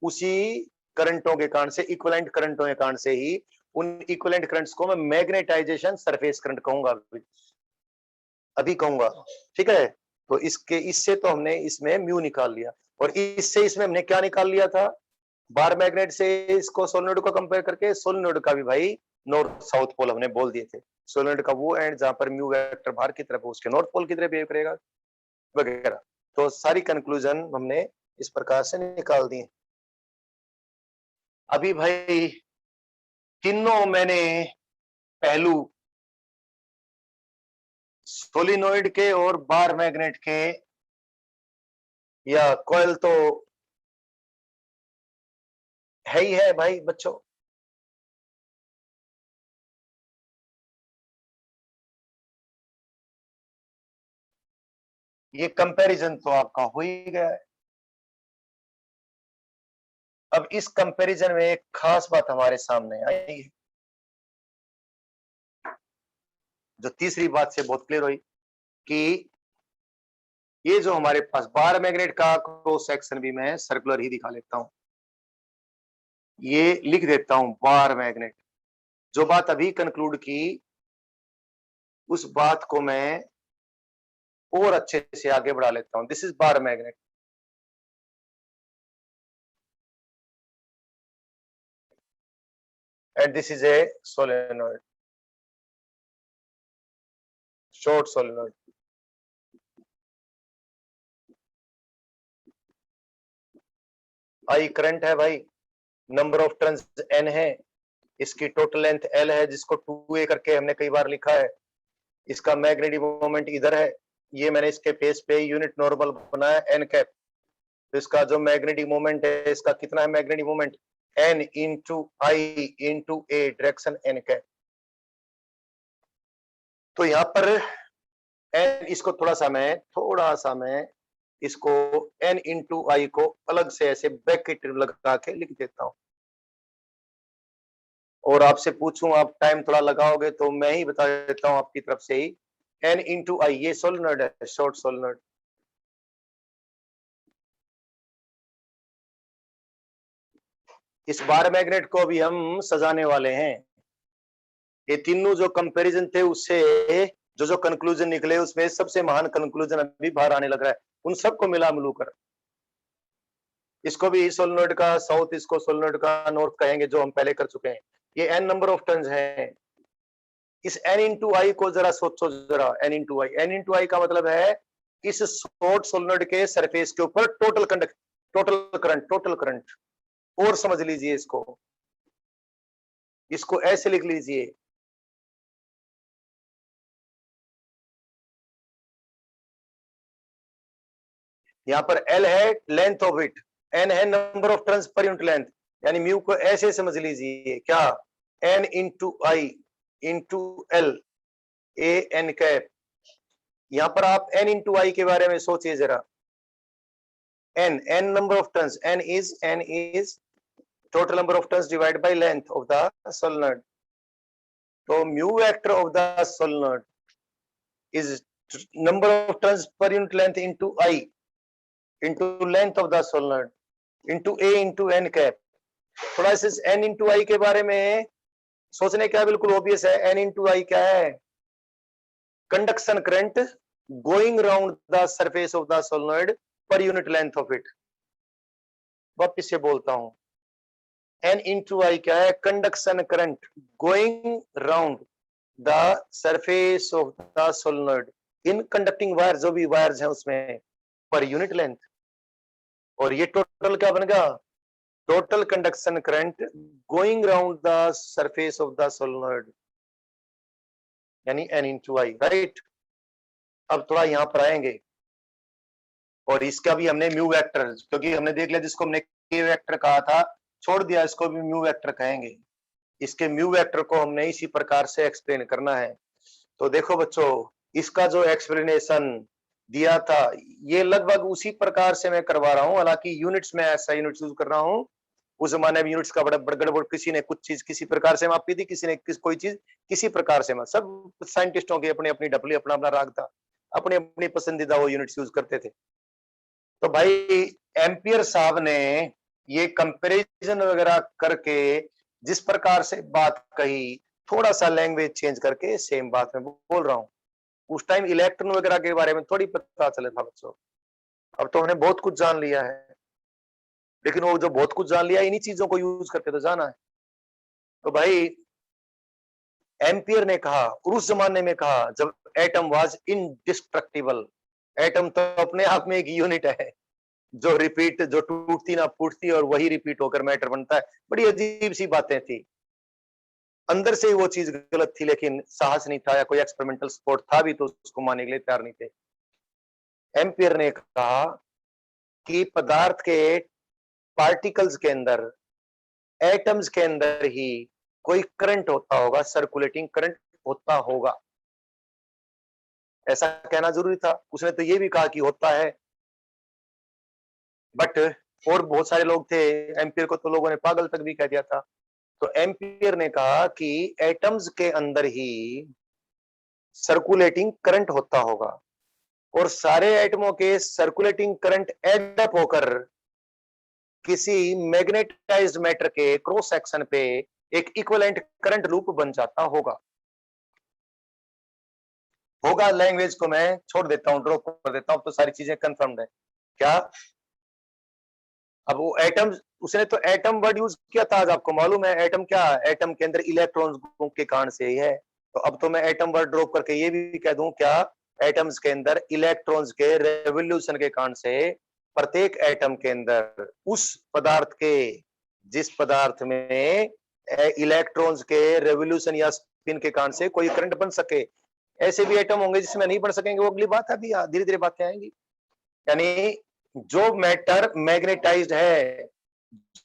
उसी करंटों के कारण से, इक्विवेलेंट करंटों के कारण से ही उन इक्विवेलेंट करंट्स को मैं मैग्नेटाइजेशन सरफेस करंट कहूंगा, अभी कहूंगा। ठीक है, तो इसके इससे तो हमने इसमें म्यू निकाल लिया, और इससे इसमें हमने क्या निकाल लिया था, बार मैग्नेट से इसको सोलेनोइड को कंपेयर करके सोलेनोइड का भी भाई नॉर्थ साउथ पोल हमने बोल दिए थे। सोलेनोइड का वो एंड जहां पर म्यू वेक्टर बाहर की तरफ है, उसके नॉर्थ पोल की तरफ बिहेव करेगा वगैरह। तो सारी कंक्लूजन हमने इस प्रकार से निकाल दी। अभी भाई तीनों मैंने पहलू, सोलिनोइड के और बार मैग्नेट के या कॉइल तो है ही है भाई बच्चों। ये कंपैरिजन तो आपका हो ही गया है। अब इस कंपैरिजन में एक खास बात हमारे सामने आई है, जो तीसरी बात से बहुत क्लियर हुई कि ये जो हमारे पास बार मैग्नेट का क्रॉस सेक्शन भी मैं सर्कुलर ही दिखा लेता हूं, ये लिख देता हूं बार मैग्नेट। जो बात अभी कंक्लूड की, उस बात को मैं और अच्छे से आगे बढ़ा लेता हूं। This is bar magnet, and this is a solenoid, short solenoid. I current है भाई, नंबर ऑफ टर्न्स n है, इसकी टोटल लेंथ l है, जिसको 2a करके हमने कई बार लिखा है। इसका मैग्नेटिक मोमेंट इधर है, ये मैंने इसके फेस पे यूनिट नॉर्मल बनाया एन कैप, तो इसका जो मैग्नेटिक मोमेंट है, इसका कितना है magnetic moment, N into I into A direction N cap. तो यहाँ पर एन, इसको थोड़ा सा मैं इसको एन इंटू आई को अलग से ऐसे ब्रैकेट लगा के लिख देता हूं, और आपसे पूछूं, आप टाइम थोड़ा लगाओगे तो मैं ही बता देता हूं आपकी तरफ से ही। एन इंटू आई, ये सोलेनोइड है, शॉर्ट सोलेनोइड। इस बार मैग्नेट को भी हम सजाने वाले हैं। ये तीनों जो कंपैरिजन थे उससे जो कंक्लूजन निकले, उसमें सबसे महान कंक्लूजन अभी बाहर आने लग रहा है, उन सबको मिला मिलू कर। इसको भी सोलेनोइड का साउथ, इसको सोलेनोइड का नॉर्थ कहेंगे, जो हम पहले कर चुके हैं। ये एन नंबर ऑफ टर्न्स है। इस एन इंटू आई को जरा सोचो, जरा एन इंटू आई, एन इंटू आई का मतलब है इस शॉर्ट सोलेनोइड के सरफेस के ऊपर टोटल टोटल करंट। और समझ लीजिए इसको ऐसे लिख लीजिए, यहां पर एल है लेंथ ऑफ इट, एन है number of turns per unit length, यानी म्यू को ऐसे समझ लीजिए, क्या, N into I into L A N cap. यहां पर आप एन इंटू आई के बारे में सोचिए जरा, n number of turns, n is total number of turns divide by length of the solenoid. तो mu vector of the solenoid is number of turns per unit length into I into length of the solenoid into a into N cap. थोड़ा इस N into आई के बारे में सोचने क्या, बिल्कुल obvious है, एन इंटू आई क्या है, conduction current going round the surface of the solenoid पर यूनिट लेंथ ऑफ इट। वापिस से बोलता हूं, एन इंटू आई क्या है, conduction current going round the surface of the solenoid in conducting wire, जो भी वायर्स हैं उसमें, पर यूनिट लेंथ। और ये टोटल क्या बनेगा, total conduction current going round the surface of the solenoid, यानी एन इंटू आई, राइट। अब थोड़ा यहां पर आएंगे, और इसका भी हमने म्यू वेक्टर, क्योंकि हमने देख लिया जिसको हमने के वेक्टर कहा था, छोड़ दिया, इसको भी म्यू वेक्टर कहेंगे। इसके म्यू वेक्टर को हमने इसी प्रकार से एक्सप्लेन करना है। तो देखो बच्चों, इसका जो एक्सप्लेनेशन दिया था, ये लगभग उसी प्रकार से मैं करवा रहा हूं, हालांकि यूनिट्स में ऐसा यूनिट यूज कर रहा हूं। उस जमाने में यूनिट्स का बड़ा गड़बड़, किसी ने कुछ चीज किसी प्रकार से मापी थी, किसी ने कोई चीज किसी प्रकार से, सब साइंटिस्टों की अपनी अपनी डपली, अपना अपना राग था, अपनी अपनी पसंदीदा वो यूनिट्स यूज करते थे। तो भाई एम्पियर साहब ने ये कंपैरिजन वगैरह करके जिस प्रकार से बात कही, थोड़ा सा लैंग्वेज चेंज करके सेम बात में बोल रहा हूं। उस टाइम इलेक्ट्रॉन वगैरह के बारे में थोड़ी पता चला था बच्चों, अब तो हमने बहुत कुछ जान लिया है, लेकिन वो जो बहुत कुछ जान लिया, इन्हीं चीजों को यूज करके तो जाना है। तो भाई एम्पियर ने कहा, और उस जमाने में कहा जब एटम वाज इनडिस्ट्रक्टिबल, एटम तो अपने आप में एक यूनिट है जो रिपीट, जो टूटती ना फूटती, और वही रिपीट होकर मैटर बनता है। बड़ी अजीब सी बातें थी, अंदर से ही वो चीज गलत थी, लेकिन साहस नहीं था, या कोई एक्सपेरिमेंटल सपोर्ट था भी तो उसको मानने के लिए तैयार नहीं थे। एम्पियर ने कहा कि पदार्थ के पार्टिकल्स के अंदर, एटम्स के अंदर ही कोई करंट होता होगा, सर्कुलेटिंग करंट होता होगा। ऐसा कहना जरूरी था, उसने तो ये भी कहा कि होता है, बट और बहुत सारे लोग थे, एम्पियर को तो लोगों ने पागल तक भी कह दिया था। तो एम्पियर ने कहा कि एटम्स के अंदर ही सर्कुलेटिंग करंट होता होगा, और सारे एटमों के सर्कुलेटिंग करंट एड अप होकर किसी मैग्नेटाइज्ड मैटर के क्रॉस सेक्शन पे एक इक्विवेलेंट करंट लूप बन जाता होगा। लैंग्वेज को मैं छोड़ देता हूं, ड्रॉप कर देता हूं, तो सारी चीजें कंफर्म्ड है क्या। अब वो एटम, उसने तो एटम वर्ड यूज किया था, आज आपको मालूम है एटम क्या, एटम के अंदर इलेक्ट्रॉन्स के कारण से ही है। तो अब तो मैं एटम वर्ड ड्रॉप करके ये भी कह दूं क्या, एटम्स के अंदर इलेक्ट्रॉन्स के रेवोल्यूशन के कारण से प्रत्येक एटम के अंदर उस पदार्थ के, जिस पदार्थ में इलेक्ट्रॉन्स के रेवोल्यूशन या स्पिन के कारण से कोई करंट बन सके, ऐसे भी एटम होंगे जिसमें नहीं बन सकेंगे, वो अगली बात है, अभी धीरे धीरे बातें आएंगी। यानी जो मैटर मैग्नेटाइज्ड है,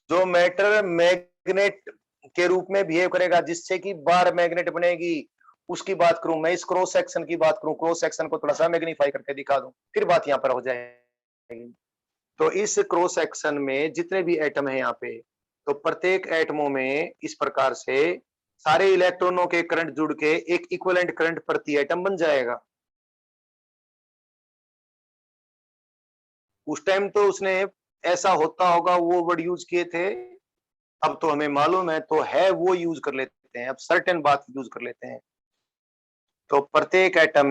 जो मैटर मैग्नेट के रूप में बिहेव करेगा जिससे कि बार मैग्नेट बनेगी, उसकी बात करूं मैं। इस क्रॉस सेक्शन की बात करूं, क्रॉस सेक्शन को थोड़ा सा मैग्नीफाई करके दिखा दूं, फिर बात यहां पर हो जाएगी। तो इस क्रॉस सेक्शन में जितने भी एटम है यहाँ पे, तो प्रत्येक एटमों में इस प्रकार से सारे इलेक्ट्रॉनों के करंट जुड़ के एक इक्विवेलेंट करंट प्रति एटम बन जाएगा। उस टाइम तो उसने ऐसा होता होगा वो वर्ड यूज किए थे, अब तो हमें मालूम है तो है वो यूज कर लेते हैं, अब सर्टेन बात यूज कर लेते हैं। तो प्रत्येक एटम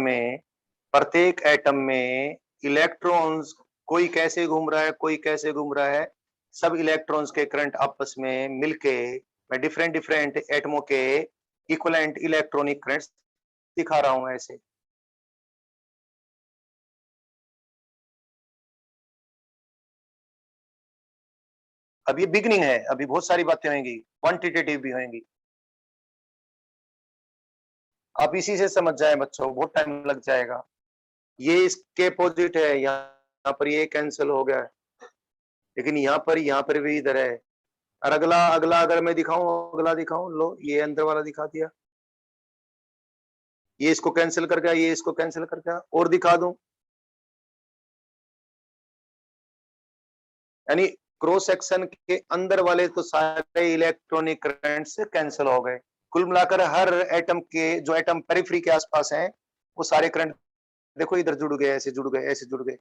में इलेक्ट्रॉन्स, कोई कैसे घूम रहा है, कोई कैसे घूम रहा है, सब इलेक्ट्रॉन्स के करंट आपस में मिलके मैं डिफरेंट डिफरेंट एटमों के इक्विवेलेंट इलेक्ट्रॉनिक करंट्स दिखा रहा हूं ऐसे। अब ये बिगनिंग है, अभी बहुत सारी बातें होंगी, क्वांटिटेटिव भी होंगी। आप इसी से समझ जाए बच्चों, बहुत टाइम लग जाएगा। ये इसके अपोजिट है, यहाँ पर ये कैंसिल हो गया है, लेकिन यहाँ पर भी इधर है। और अगला अगला अगर मैं दिखाऊं, अगला दिखाऊं, लो ये अंदर वाला दिखा दिया, ये इसको कैंसिल कर गया, ये इसको कैंसिल कर गया, और दिखा दूं। यानी क्रॉस सेक्शन के अंदर वाले तो सारे इलेक्ट्रॉनिक करंट्स कैंसिल हो गए। कुल मिलाकर हर एटम के, जो एटम पेरिफेरी के आसपास हैं, वो सारे करंट देखो इधर जुड़ गए, ऐसे जुड़ गए, ऐसे जुड़ गए।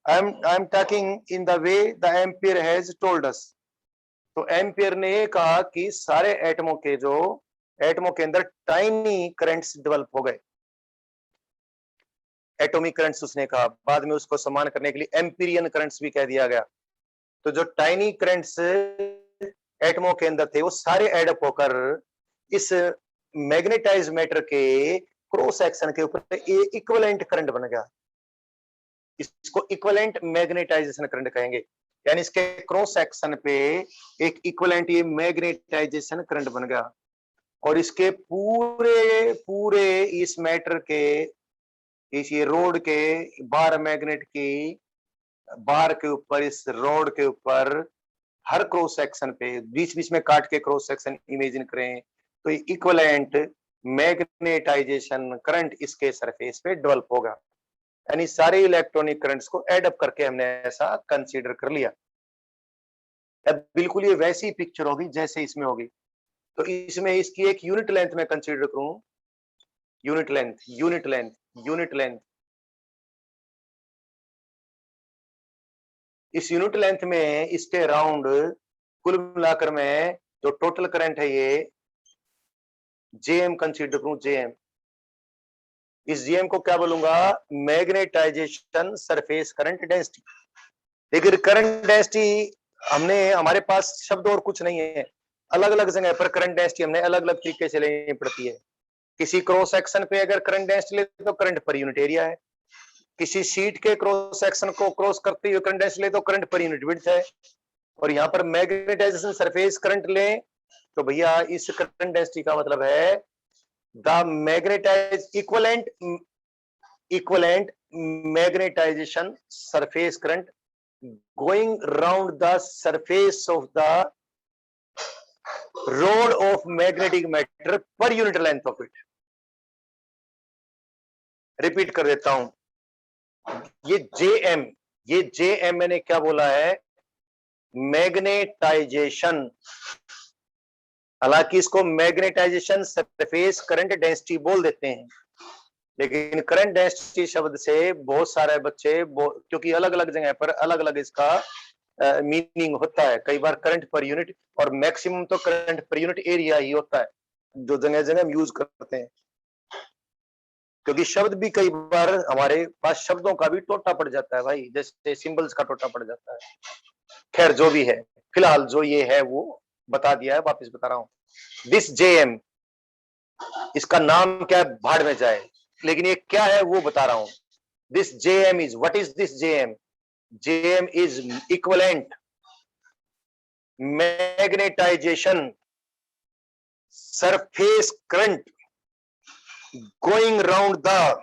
I am talking in the way the ampere has told us. तो एम्पियर ने ये कहा कि सारे एटमों के, जो एटमों के अंदर टाइनी करंट्स डेवलप हो गए, एटॉमिक करंट्स उसने कहा, बाद में उसको समान करने के लिए एम्पीरियन करंट्स भी कह दिया गया। तो जो टाइनी करंट्स एटमों के अंदर थे, वो सारे एडअप होकर इस मैग्नेटाइज मैटर के क्रॉस सेक्शन के ऊपर इक्विवेलेंट करंट बन गया। इसको इक्विवेलेंट मैग्नेटाइजेशन करंट कहेंगे। यानी इसके क्रॉस सेक्शन पे एक इक्विवेलेंट ये मैग्नेटाइजेशन करंट बन गया, और इसके पूरे पूरे इस मैटर के, इस ये रोड के बार मैग्नेट की बार के ऊपर, इस रोड के ऊपर हर क्रॉस सेक्शन पे बीच बीच में काट के क्रॉस सेक्शन इमेजिन करें, तो इक्विवेलेंट मैग्नेटाइजेशन करंट इसके सरफेस पे डेवलप होगा। यानी सारे इलेक्ट्रॉनिक करंट्स को एड अप करके हमने ऐसा कंसीडर कर लिया। अब बिल्कुल ये वैसी पिक्चर होगी जैसे इसमें होगी। तो इसमें इसकी एक यूनिट लेंथ में कंसीडर करूं, unit length, unit length, unit length. इस यूनिट लेंथ में इसके अराउंड कुल मिलाकर मैं जो टोटल करंट है ये जेएम कंसीडर करूं, जेएम। इस जेएम को क्या बोलूंगा, मैग्नेटाइजेशन सरफेस करंट डेंसिटी। लेकिन करंट डेंसिटी हमने, हमारे पास शब्द और कुछ नहीं है, अलग अलग जगह पर करंट डेंसिटी हमने अलग अलग तरीके से लेनी पड़ती है। किसी क्रॉस सेक्शन पे अगर करंट डेंसिटी ले तो करंट पर यूनिट एरिया है, किसी शीट के क्रॉस सेक्शन को क्रॉस करते हुए करंट डेंसिटी ले तो करंट पर यूनिट विड्थ है। और यहाँ पर मैग्नेटाइजेशन सरफेस करंट ले तो भैया इस करंट डेंसिटी का मतलब है the magnetize equivalent magnetization surface current going round the surface of the rod of magnetic matter per unit length of it। Repeat कर देता हूं, ये जेएम मैंने क्या बोला है, मैग्नेटाइजेशन। हालांकि इसको मैग्नेटाइजेशन सरफेस करंट डेंसिटी बोल देते हैं, लेकिन करंट डेंसिटी शब्द से बहुत सारे बच्चे, क्योंकि अलग अलग जगह पर अलग अलग इसका मीनिंग होता है। कई बार करंट पर यूनिट और मैक्सिमम तो करंट पर यूनिट एरिया ही होता है, जो जगह जगह हम यूज करते हैं। क्योंकि शब्द भी कई बार हमारे पास शब्दों का भी टोटा पड़ जाता है भाई, जैसे सिंबल्स का टोटा पड़ जाता है। खैर जो भी है, फिलहाल जो ये है वो बता दिया है, वापस बता रहा हूं। दिस जेएम, इसका नाम क्या है भाड़ में जाए, लेकिन ये क्या है वो बता रहा हूं। This JM is, what is this JM? JM is equivalent magnetization surface current going round the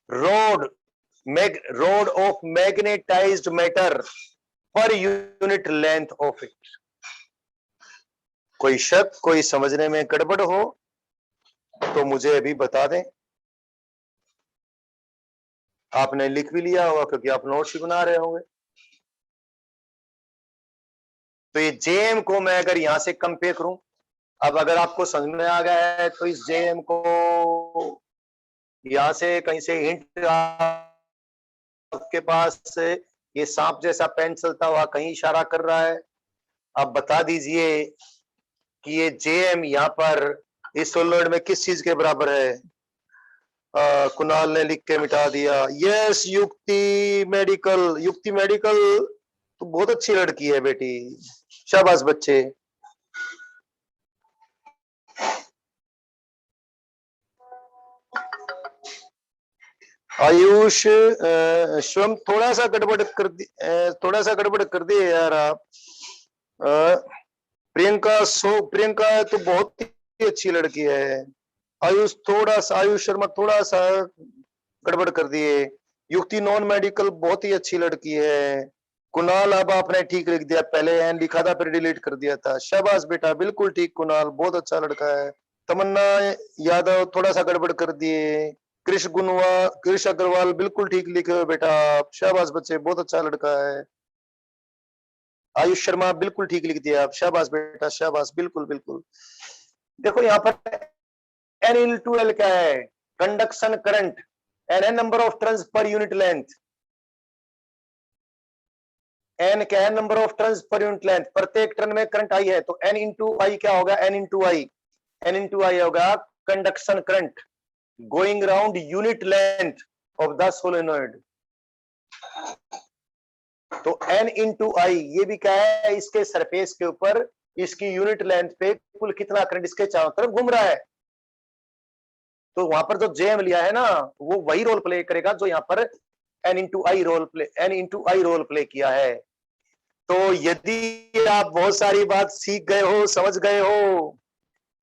rod of magnetized matter per unit length of it. कोई शक, कोई समझने में गड़बड़ हो तो मुझे अभी बता दें। आपने लिख भी लिया होगा क्योंकि आप नोट्स ही बना रहे होंगे। तो ये जेएम को मैं अगर यहां से कंपेयर करूं, अब अगर आपको समझ में आ गया है तो इस जेएम को यहां से कहीं से हिंट आपके पास से ये सांप जैसा पेन चलता हुआ कहीं इशारा कर रहा है। अब बता दीजिए कि ये जेएम यहाँ पर इस सोलनॉइड में किस चीज के बराबर है। कुणाल ने लिख के मिटा दिया। यस, युक्ति मेडिकल। युक्ति मेडिकल तो बहुत अच्छी लड़की है बेटी, शाबाश बच्चे। आयुष, स्वयं थोड़ा सा गड़बड़ कर दिए यार आप। प्रियंका तो बहुत ही अच्छी लड़की है। आयुष शर्मा थोड़ा सा गड़बड़ कर दिए। युक्ति नॉन मेडिकल बहुत ही अच्छी लड़की है। कुणाल, अब आपने ठीक लिख दिया, पहले एन लिखा था फिर डिलीट कर दिया था। शाबाश बेटा, बिल्कुल ठीक कुणाल, बहुत अच्छा लड़का है। तमन्ना यादव थोड़ा सा गड़बड़ कर दिए। कृष अग्रवाल बिल्कुल ठीक लिखे हुए बेटा, शाबाश बच्चे, बहुत अच्छा लड़का है। आयुष शर्मा बिल्कुल ठीक लिख दिया आप, शाबाश बेटा शाबाश, बिल्कुल बिल्कुल। देखो यहाँ पर एन इंटू एल क्या है, कंडक्शन करंट, एन है number of turns per unit length. N क्या है, number of turns per unit length. प्रत्येक टर्न में करंट आई है तो एन इंटू आई क्या होगा, एन इंटू आई होगा conduction current going round unit length of the solenoid. तो एन इंटू आई ये भी क्या है, इसके सरफेस के ऊपर इसकी यूनिट लेंथ पे कुल कितना करंट इसके चारों तरफ घूम रहा है। तो वहां पर जो जेएम लिया है ना, वो वही रोल प्ले करेगा जो यहाँ पर एन इंटू आई रोल प्ले किया है। तो यदि आप बहुत सारी बात सीख गए हो, समझ गए हो,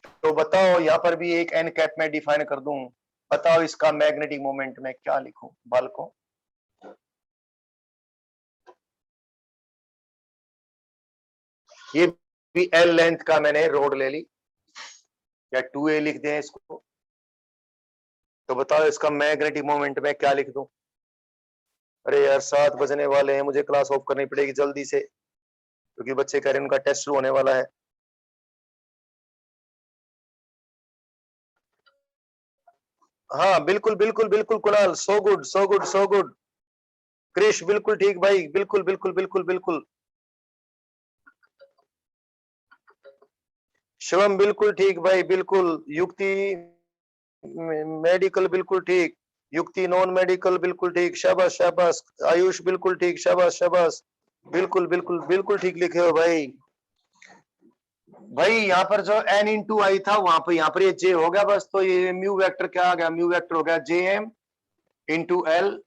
तो बताओ यहाँ पर भी एक एन कैप में डिफाइन कर दूं। बताओ इसका मैग्नेटिक मोमेंट में क्या लिखूं बालकों। ये भी एल लेंथ का मैंने रोड ले ली, या 2a लिख दें इसको। तो बताओ इसका मैग्नेटिक मोमेंट में क्या लिख दूं। अरे यार 7 बजने वाले हैं, मुझे क्लास ऑफ करनी पड़ेगी जल्दी से, क्योंकि बच्चे कह रहे हैं उनका टेस्ट शुरू होने वाला है। हाँ बिल्कुल बिल्कुल बिल्कुल Kunal, so good so good so good. Krish बिल्कुल ठीक भाई, बिल्कुल बिल्कुल बिल्कुल बिल्कुल। शिवम बिल्कुल ठीक भाई, बिल्कुल। युक्ति मेडिकल बिल्कुल ठीक, युक्ति नॉन मेडिकल बिल्कुल ठीक, शाबाश शाबाश। आयुष बिल्कुल ठीक, शाबाश शाबाश, बिल्कुल बिल्कुल बिल्कुल ठीक लिखे हो भाई। भाई यहाँ पर जो एन इंटू आई था वहां पर, यहाँ पर ये जे हो गया बस। तो ये म्यू वेक्टर क्या आ गया, म्यू वेक्टर हो गया जे एम इंटू एल।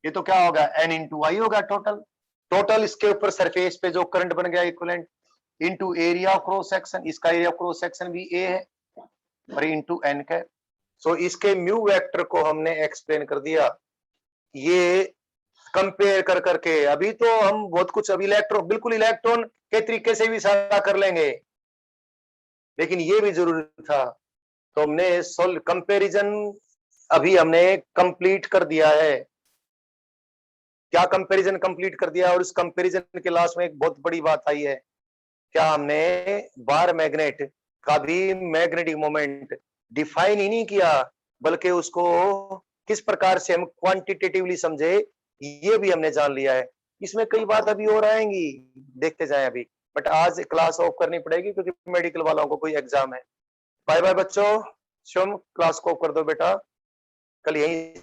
ये तो क्या होगा, एन इंटू आई होगा टोटल इसके ऊपर सरफेस पे जो करंट बन गया equivalent, into area of cross section, इसका एरिया ऑफ क्रॉस सेक्शन भी ए है, और इंटू एन का। सो इसके म्यू वेक्टर को हमने एक्सप्लेन कर दिया, ये कंपेयर कर करके। अभी तो हम बहुत कुछ, अभी इलेक्ट्रॉन के तरीके से भी सारा कर लेंगे, लेकिन ये भी जरूरी था। तो हमने कंपैरिजन अभी हमने कंप्लीट कर दिया है। क्या कंपैरिजन कंप्लीट कर दिया, और इस कंपैरिजन के लास्ट में एक बहुत बड़ी बात आई है। क्या हमने बार मैग्नेट का भी मैग्नेटिक मोमेंट डिफाइन ही नहीं किया, बल्कि उसको किस प्रकार से हम क्वांटिटेटिवली समझे ये भी हमने जान लिया है। इसमें कई बात अभी और आएंगी, देखते जाएं अभी। बट आज क्लास ऑफ करनी पड़ेगी क्योंकि मेडिकल वालों को कोई एग्जाम है। बाय बाय बच्चों, शिवम क्लास को ऑफ कर दो बेटा, कल यहीं